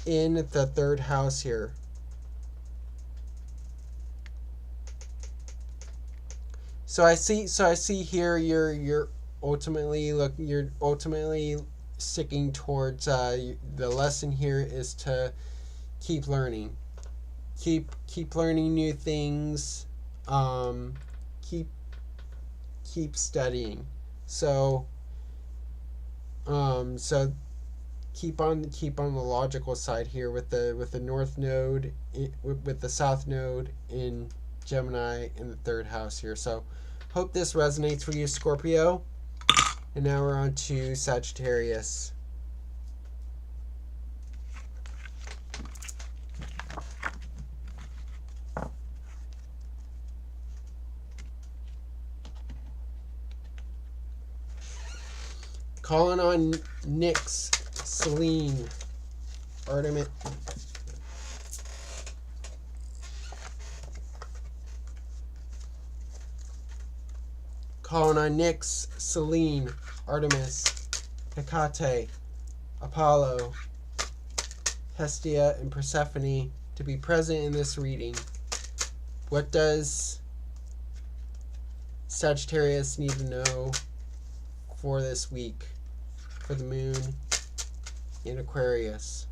In the third house here. So I see here you're ultimately sticking towards, the lesson here is to keep learning. Keep learning new things. Keep studying. So keep on the logical side here with the North Node, with the South Node in Gemini in the third house here. So hope this resonates for you, Scorpio. And now we're on to Sagittarius. Calling on Nyx, Selene, Artemis. Calling on Nyx, Selene, Artemis, Hecate, Apollo, Hestia, and Persephone to be present in this reading. What does Sagittarius need to know for this week for the moon in Aquarius?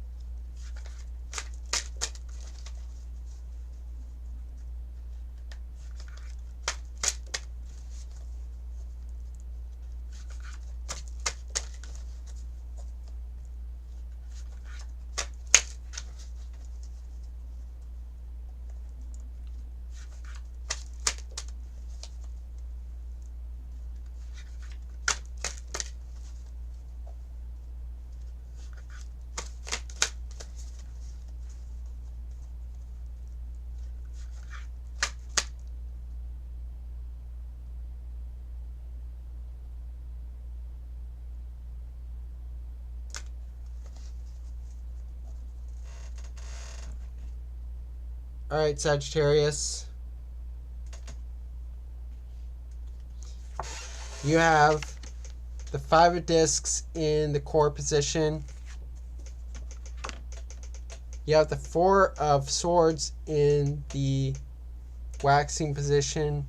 All right, Sagittarius. You have the Five of Discs in the core position. You have the Four of Swords in the waxing position.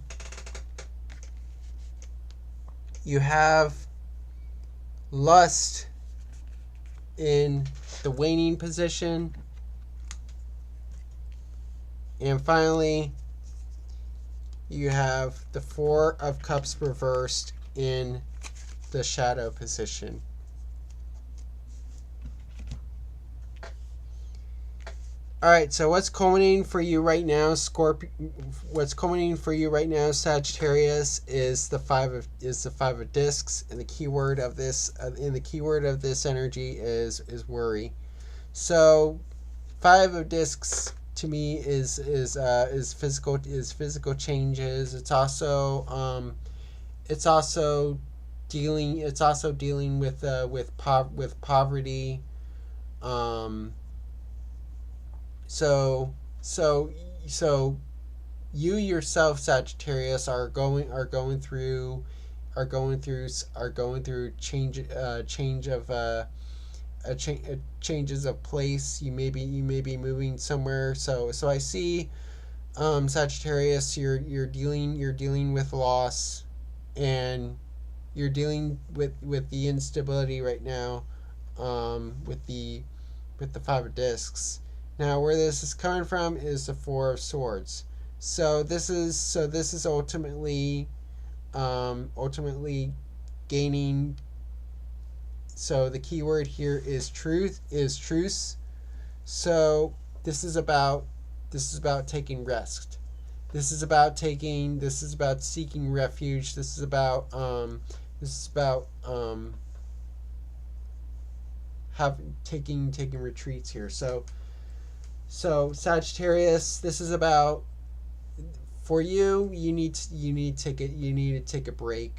You have Lust in the waning position. And finally, you have the Four of Cups reversed in the shadow position. All right, so what's culminating for you right now, What's culminating for you right now, Sagittarius, is the Five of Discs, and the keyword of this energy is worry. So, Five of Discs to me is physical changes. It's also dealing with poverty. So you yourself, Sagittarius, are going through changes of place. You may be moving somewhere. So I see, Sagittarius, you're dealing with loss, and you're dealing with the instability right now, with the Five of Discs. Now, where this is coming from is the Four of Swords. So this is ultimately gaining. So the key word here is truce. So this is about taking rest. This is about seeking refuge. This is about taking retreats here. So Sagittarius, this is about, for you, you need to take a break.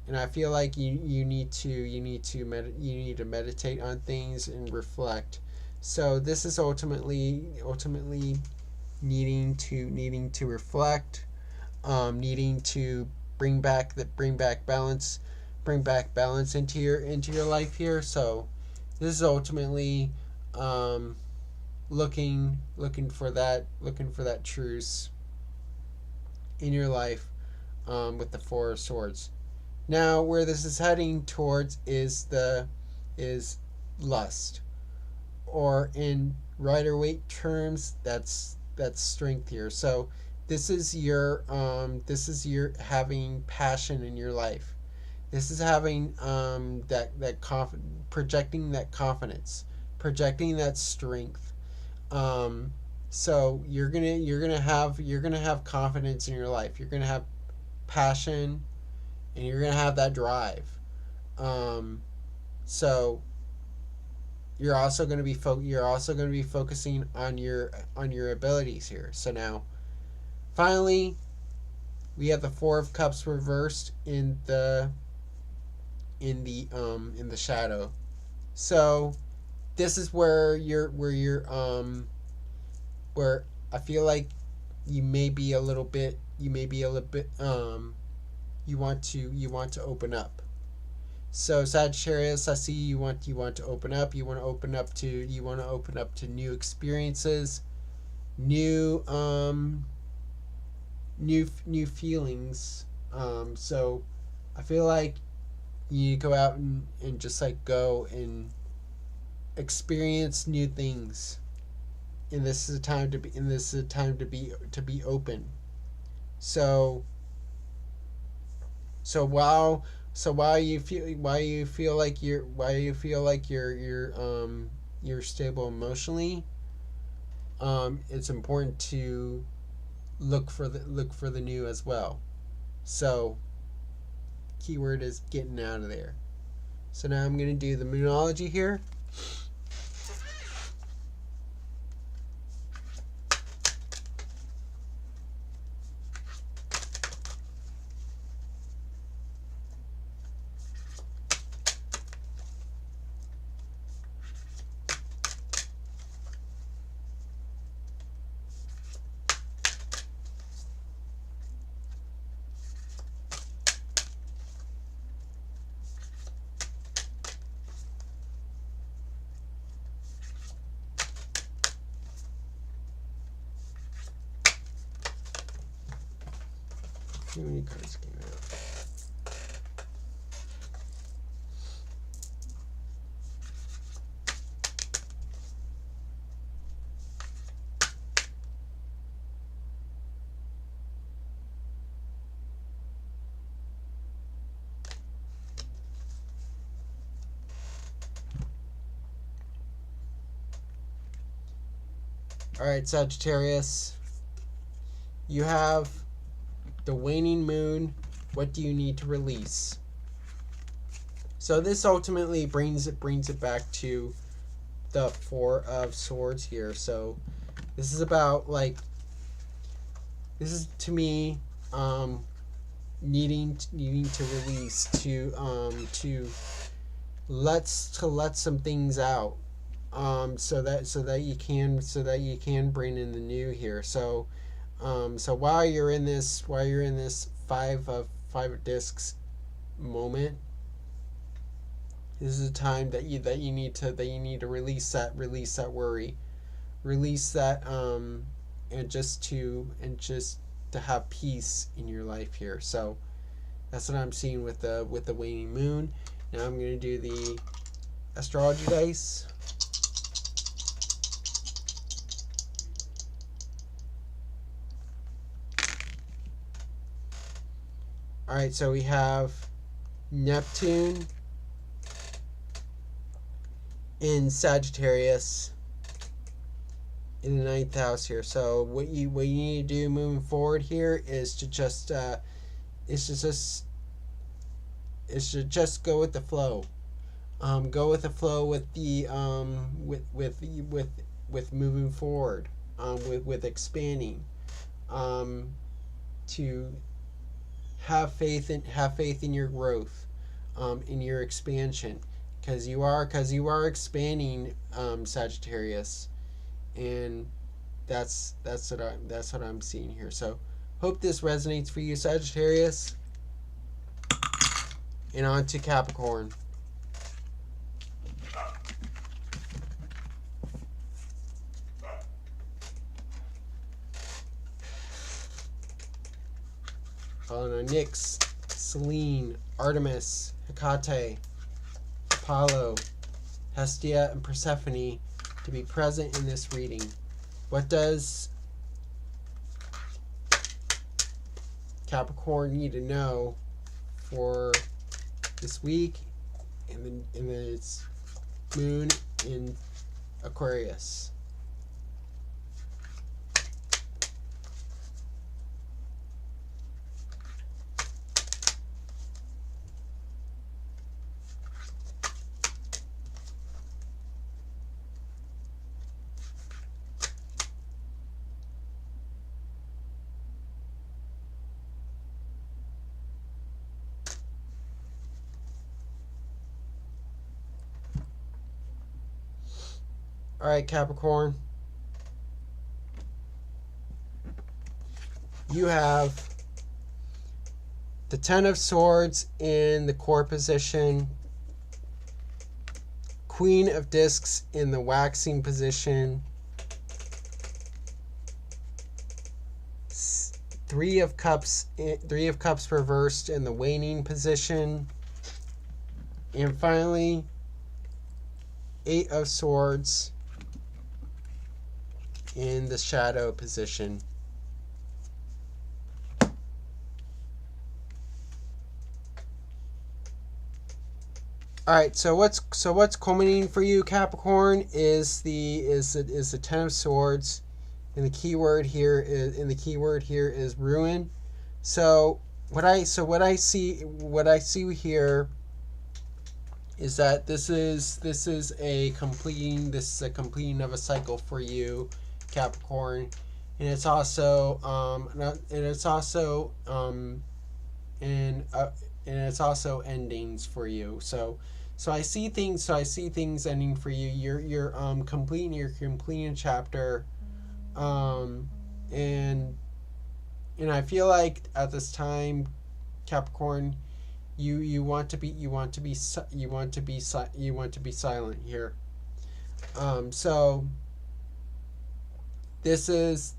And I feel like you need to meditate on things and reflect. So this is ultimately needing to reflect, needing to bring back balance into your life here. So this is ultimately looking for that truce in your life, with the Four of Swords. Now, where this is heading towards is lust, or in Rider-Waite terms, that's strength here. So this is your having passion in your life. This is having projecting that confidence, projecting that strength. So you're gonna have confidence in your life. You're gonna have passion, and you're gonna have that drive. So you're also gonna be focusing on your abilities here. So now, finally, we have the Four of Cups reversed in the shadow. So this is where I feel like you want to open up. So Sagittarius, I see you want to open up. You want to open up to new experiences, new feelings. So I feel like you need to go out and just go and experience new things. And this is a time to be open. So while you feel like you're stable emotionally, it's important to look for the new as well. So keyword is getting out of there. So now I'm going to do the Moonology here. How many cards came out? All right, Sagittarius, you have the waning moon. What do you need to release? So this ultimately brings it back to the Four of Swords here. So this is about this is to me needing to release, to let some things out, so that you can bring in the new here. So while you're in this five of discs moment, this is a time that you need to release that worry, release that, and just to have peace in your life here. So that's what I'm seeing with the waning moon. Now I'm going to do the astrology dice. All right, so we have Neptune in Sagittarius in the 9th house here. So what you need to do moving forward here is to just go with the flow. Go with the flow with the with moving forward. With expanding. To have faith in your growth, in your expansion, because you are expanding, Sagittarius, and that's what I'm seeing here. So hope this resonates for you, Sagittarius. And on to Capricorn. Nyx, Selene, Artemis, Hecate, Apollo, Hestia, and Persephone to be present in this reading. What does Capricorn need to know for this week and its moon in Aquarius? All right, Capricorn. You have the Ten of Swords in the core position, Queen of Discs in the waxing position, Three of Cups reversed in the waning position, and finally, Eight of Swords in the shadow position. All right, so what's culminating for you, Capricorn, is the Ten of Swords, and the keyword here is ruin. So what I see here is that this is a completing of a cycle for you, Capricorn, and it's also endings for you. So I see things ending for you. You're completing a chapter, and I feel like at this time, Capricorn, you want to be silent here. So this is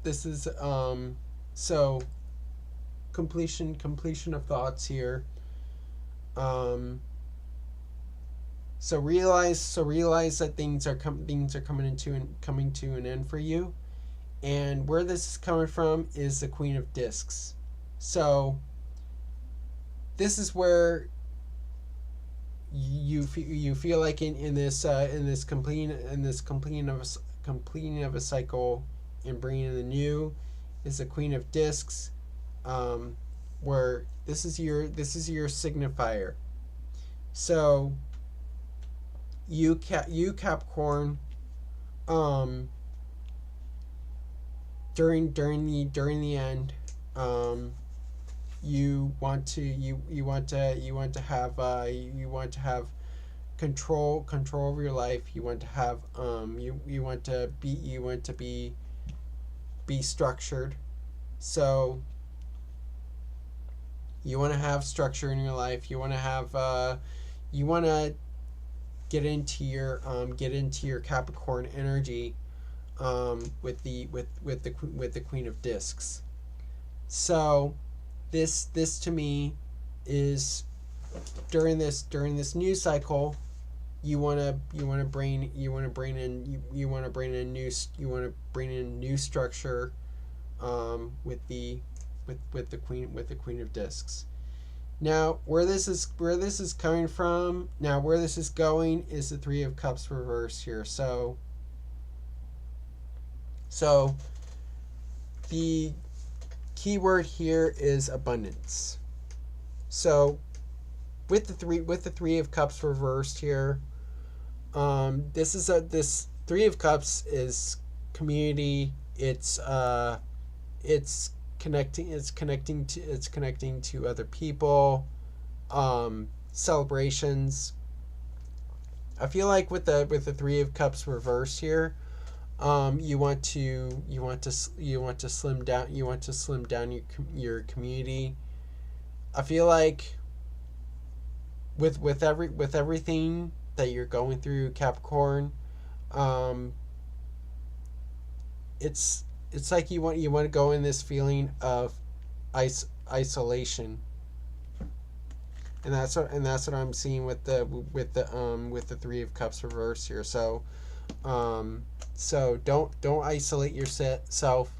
so completion of thoughts here. So realize that things are coming to an end for you, and where this is coming from is the Queen of Discs. So this is where you feel like in this completing of a cycle and bringing in the new is the Queen of Discs, where this is your signifier. So you Capricorn, during the end, you want to have control over your life. You want to have you want to be structured. So you want to have structure in your life. You want to have you want to get into your Capricorn energy, with the Queen of Discs. So this to me is during this new cycle, you want to bring in new structure, with the Queen of Discs. Now, where this is coming from, now where this is going is the Three of Cups reverse here. So the key word here is abundance. So with the Three of Cups reversed here, this Three of Cups is community. It's connecting to other people, celebrations. I feel like with the Three of Cups reversed here, you want to slim down your community. I feel like with everything that you're going through, Capricorn, um, it's like you want to go in this feeling of isolation, and that's what I'm seeing with the Three of Cups reverse here. So don't isolate yourself.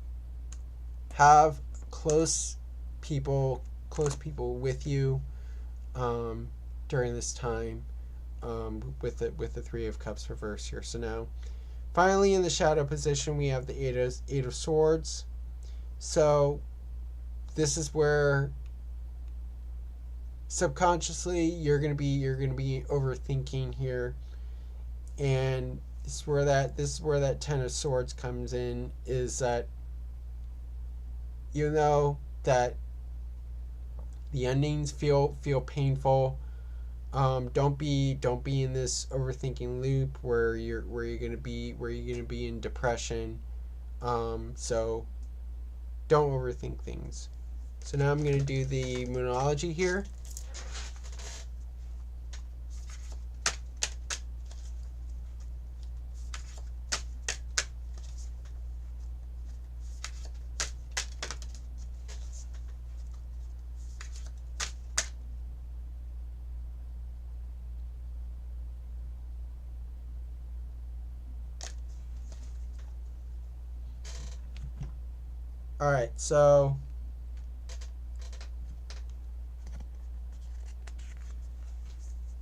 Have close people with you during this time, with the Three of Cups reverse here. So now, finally, in the shadow position, we have the Eight of Swords. So this is where subconsciously you're gonna be overthinking here, and this is where that Ten of Swords comes in. Is that you know that the endings feel painful. Don't be in this overthinking loop where you're gonna be in depression. So don't overthink things. So now I'm gonna do the Moonology here. All right, so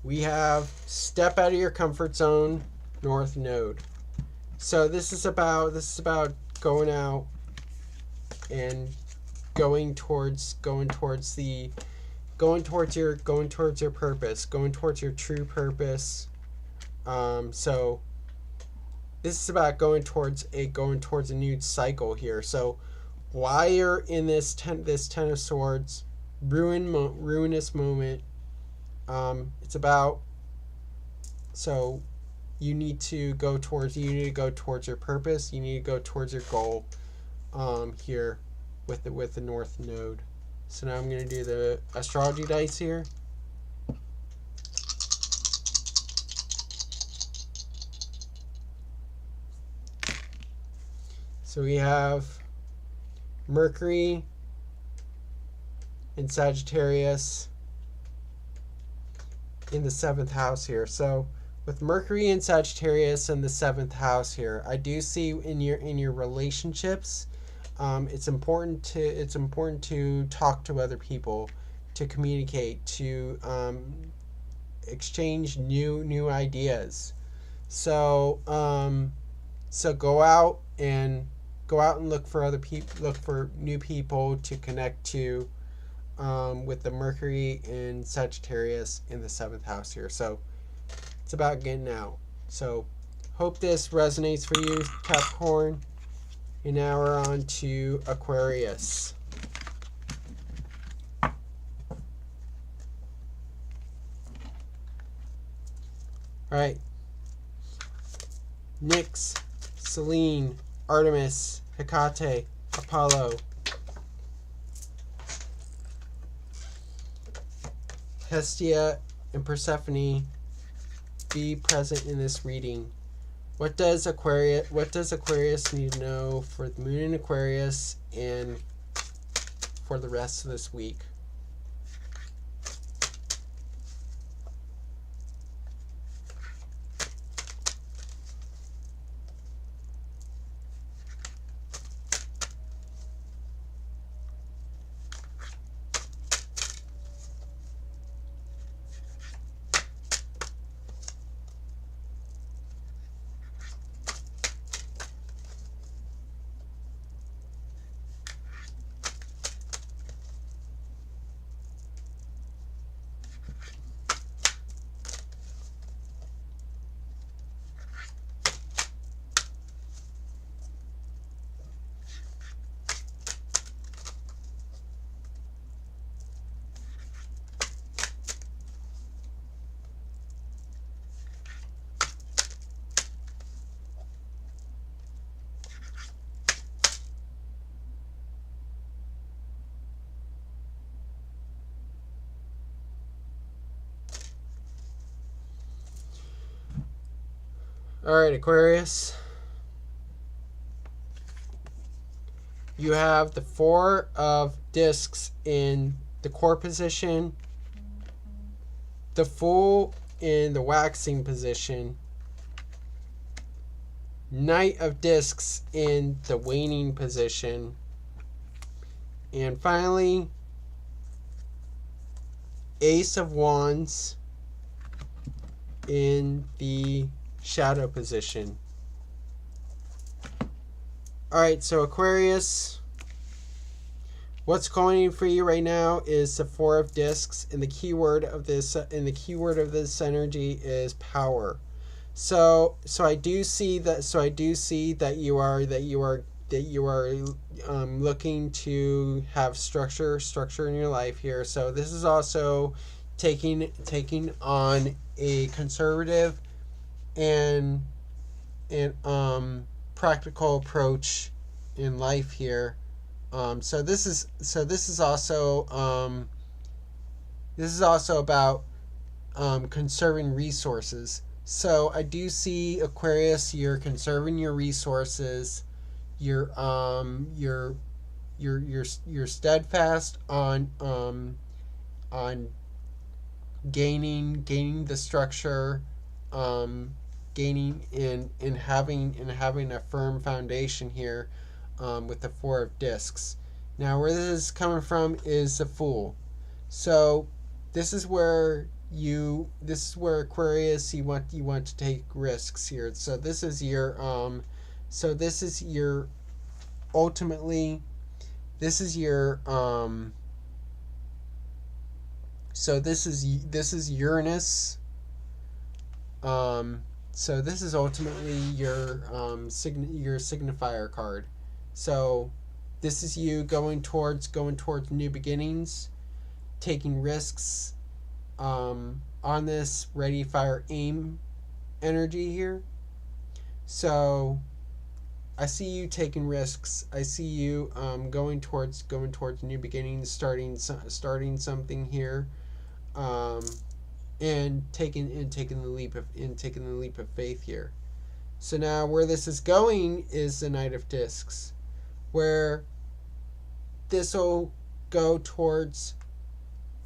we have step out of your comfort zone, North Node. So this is about going out and going towards your purpose, going towards your true purpose. So this is about going towards a new cycle here. So while you're in this Ten of Swords ruinous moment, it's about, so you need to go towards your purpose. You need to go towards your goal, here with the North Node. So now I'm going to do the astrology dice here. So we have Mercury in Sagittarius in the 7th house here. So with Mercury and Sagittarius in the 7th house here, I do see in your relationships, it's important to talk to other people, to communicate, to exchange new ideas. So go out and look for new people to connect to, with the Mercury and Sagittarius in the 7th house here. So it's about getting out. So hope this resonates for you, Capricorn. And now we're on to Aquarius. All right. Nyx, Selene, Artemis, Hecate, Apollo, Hestia, and Persephone, be present in this reading. What does Aquarius need to know for the moon in Aquarius and for the rest of this week? All right, Aquarius. You have the Four of Discs in the core position, the Fool in the waxing position, Knight of Discs in the waning position, and finally, Ace of Wands in the shadow position. Alright, so Aquarius, what's going for you right now is the Four of Discs, and the keyword of this energy is power. So I do see that you are looking to have structure in your life here. So this is also taking on a conservative and practical approach in life here. So this is also about conserving resources. So I do see, Aquarius, you're conserving your resources. You're steadfast on gaining the structure, gaining in having a firm foundation here, with the Four of Discs. Now, where this is coming from is the Fool. So this is where Aquarius, you want to take risks here. So this is your ultimately this is your so this is Uranus. So this is ultimately your signifier card. So this is you going towards new beginnings, taking risks, on this ready, fire, aim energy here. So I see you taking risks. I see you going towards new beginnings, starting something here, and taking the leap of faith here. So now where this is going is the Knight of Discs, where this will go towards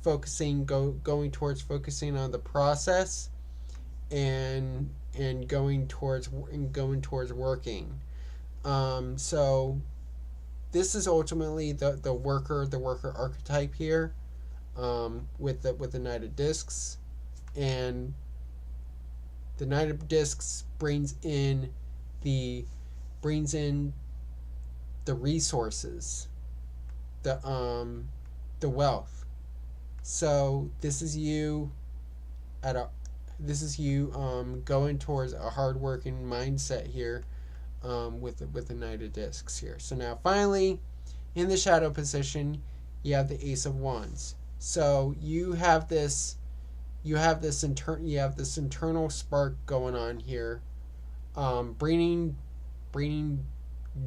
focusing on the process, and going towards working. So this is ultimately the worker archetype here, with the Knight of Discs, and the Knight of Discs brings in the resources, the wealth. So this is you going towards a hardworking mindset here, with the Knight of Discs here. So now finally, in the shadow position, you have the Ace of Wands. So you have this internal spark going on here, bringing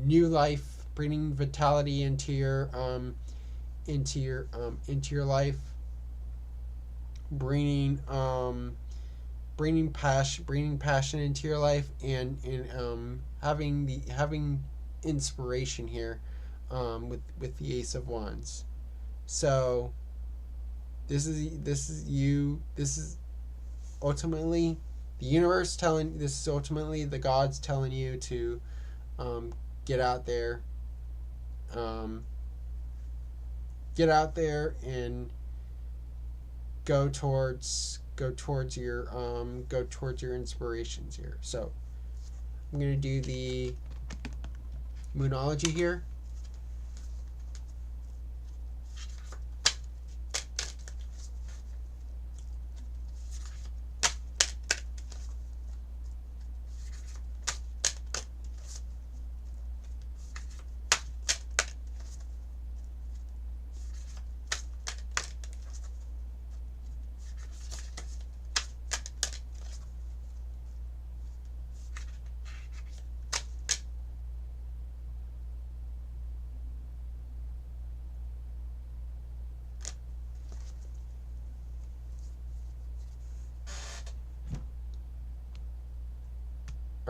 new life, bringing vitality into your life, bringing passion into your life, and having inspiration here, with the Ace of Wands. So this is ultimately the universe telling. This is ultimately the gods telling you to get out there and go towards your inspirations here. So I'm going to do the Moonology here.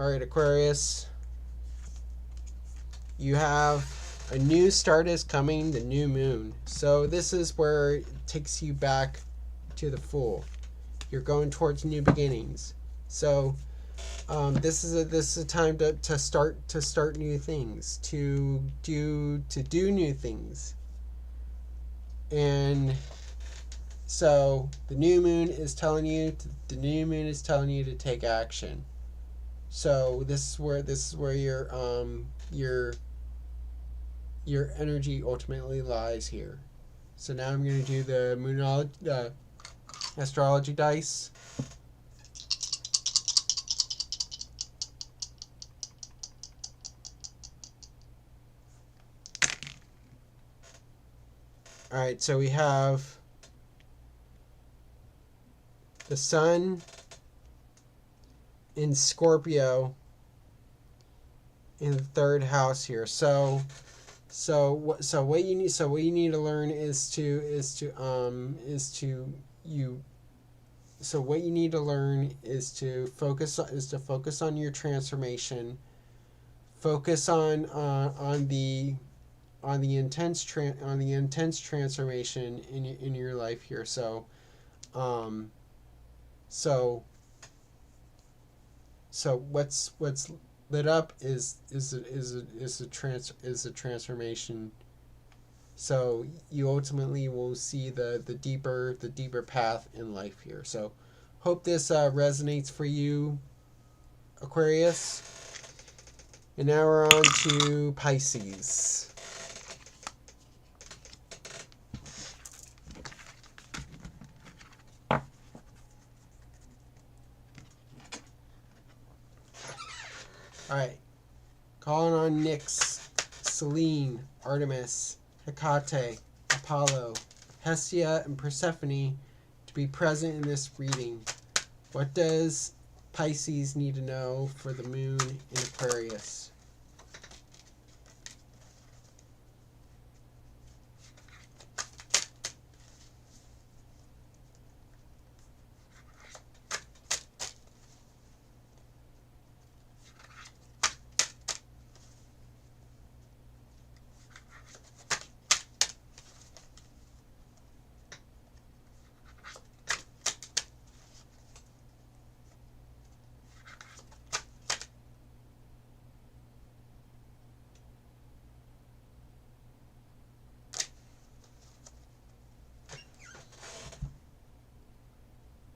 All right, Aquarius. You have a new start is coming, the new moon. So this is where it takes you back to the Fool. You're going towards new beginnings. So this is a time to start new things, to do new things. And so the new moon is telling you to take action. So this is where your energy ultimately lies here. So now I'm going to do the Moonology, astrology dice. All right, so we have the Sun in Scorpio in the third house here. So what you need to learn is to focus on your transformation. Focus on the intense transformation in your life here. So what's lit up is a transformation. So you ultimately will see the deeper path in life here. So hope this resonates for you, Aquarius. And now we're on to Pisces. All right, calling on Nyx, Selene, Artemis, Hecate, Apollo, Hestia, and Persephone to be present in this reading. What does Pisces need to know for the moon in Aquarius?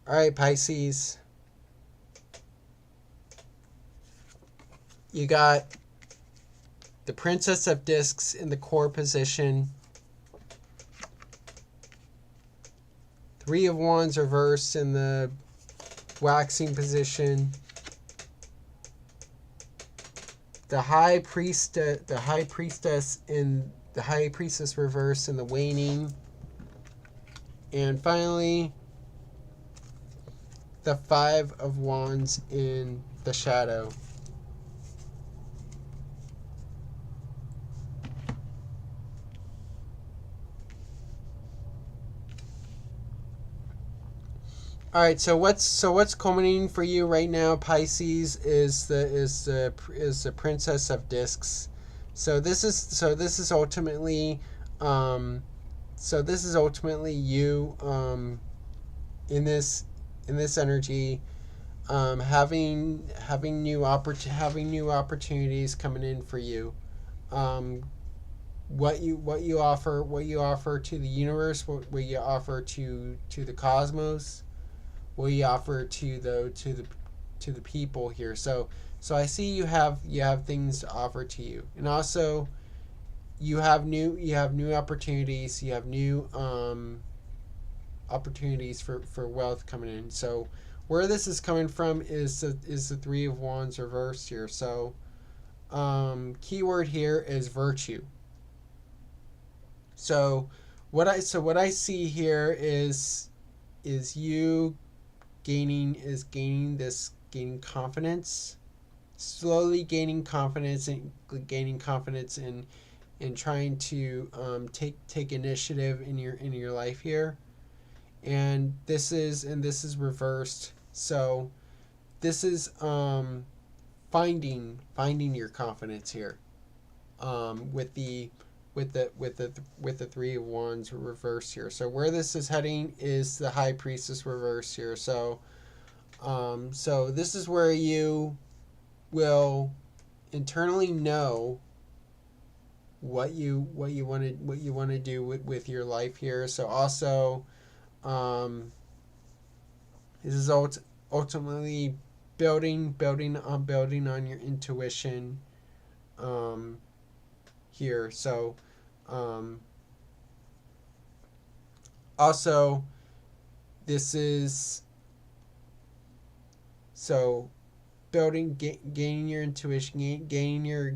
All right, Pisces. You got the Princess of Discs in the core position. Three of Wands reversed in the waxing position. The High Priestess reversed in the waning. And finally, the Five of Wands in the shadow. All right, so what's culminating for you right now, Pisces, is the Princess of Discs. So this is ultimately you in this energy, having new opportunities coming in for you. What you offer to the universe, what you offer to the cosmos, what you offer to the people here. So I see you have things to offer to you, and also you have new opportunities. You have new opportunities for wealth coming in. So where this is coming from is the Three of Wands reversed here. So keyword here is virtue. So what I see here is you gaining confidence, slowly gaining confidence in trying to take initiative in your life here. And this is reversed. So this is finding your confidence here. With the Three of Wands reverse here. So where this is heading is the High Priestess reverse here. So so this is where you will internally know what you want to do with your life here. So also this is ultimately building on your intuition here. So also this is so gaining your intuition, gaining your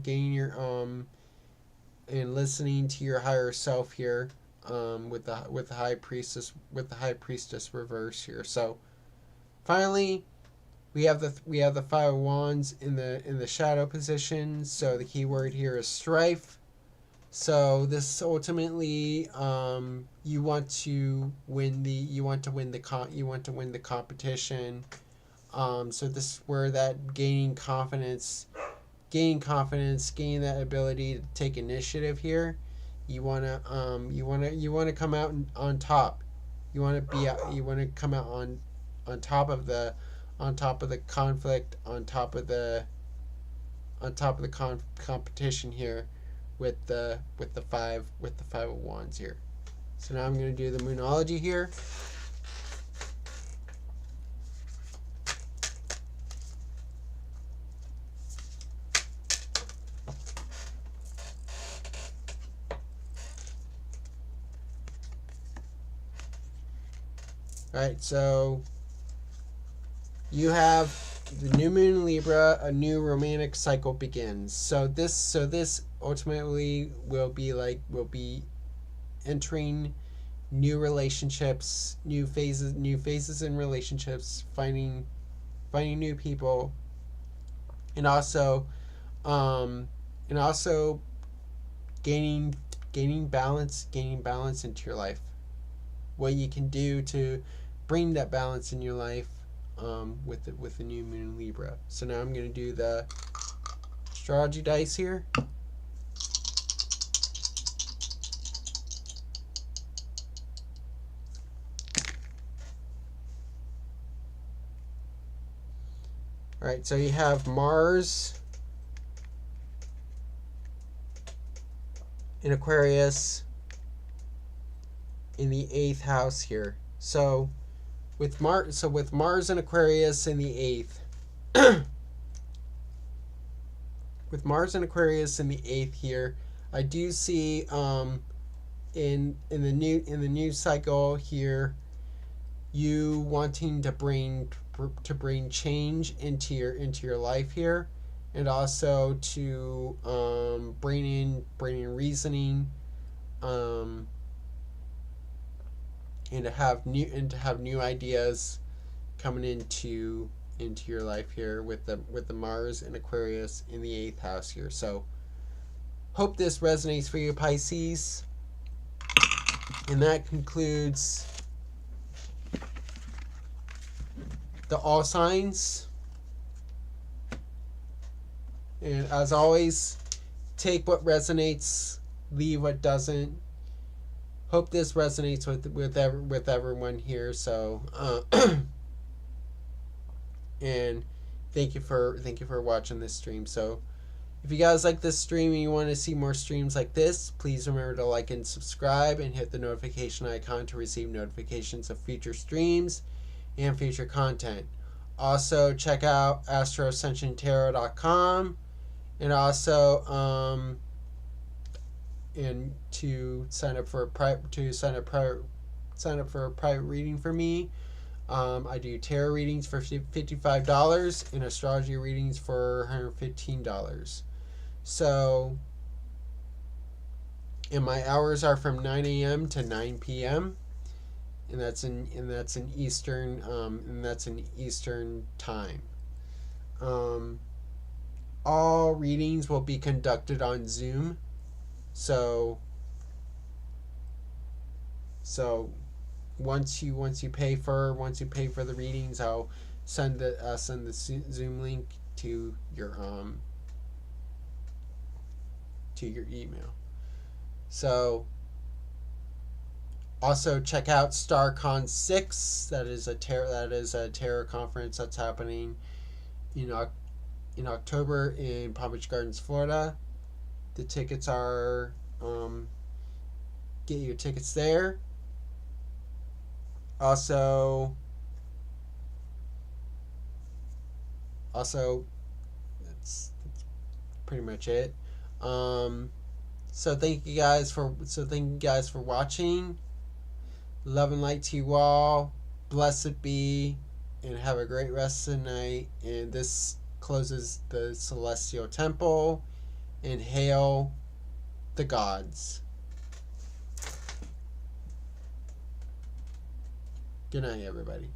and listening to your higher self here, with the High Priestess reverse here. So finally, we have the Five of Wands in the shadow position. So the key word here is strife. So this ultimately, you want to win the competition. So this is where that gaining confidence, gaining that ability to take initiative here. You wanna come out on top. You wanna come out on top of the conflict, on top of the competition here, with the five of Wands here. So now I'm going to do the Moonology here. Alright, so you have the new moon in Libra, a new romantic cycle begins. So this ultimately will be entering new relationships, new phases in relationships, finding new people, and also gaining balance into your life. What you can do to bring that balance in your life, with the new moon in Libra. So now I'm going to do the astrology dice here. Alright, so you have Mars in Aquarius in the 8th house here. So with Mars and Aquarius in the 8th, with Mars and Aquarius in the 8th here, I do see in the new cycle here, you wanting to bring change into your life here, and also to bring in reasoning, and to have new ideas coming into your life here with the Mars and Aquarius in the 8th house here. So hope this resonates for you, Pisces. And that concludes the all signs. And as always, take what resonates, leave what doesn't. Hope this resonates with everyone here. So and thank you for watching this stream. So if you guys like this stream and you want to see more streams like this, please remember to like and subscribe and hit the notification icon to receive notifications of future streams and future content. Also check out Astro-Ascension-Tarot.com, and also and to sign up for a private reading for me. I do tarot readings for $55 and astrology readings for $115. So, and my hours are from 9 a.m. to 9 p.m. and that's in Eastern time. All readings will be conducted on Zoom. So once you pay for the readings, I'll send the Zoom link to your email. So also check out StarCon 6. That is a tarot conference that's happening in October in Palm Beach Gardens, Florida. The tickets are get your tickets there. Also that's pretty much it. So thank you guys for watching. Love and light to you all. Blessed be, and have a great rest of the night. And this closes the Celestial Temple. And hail the gods. Good night, everybody.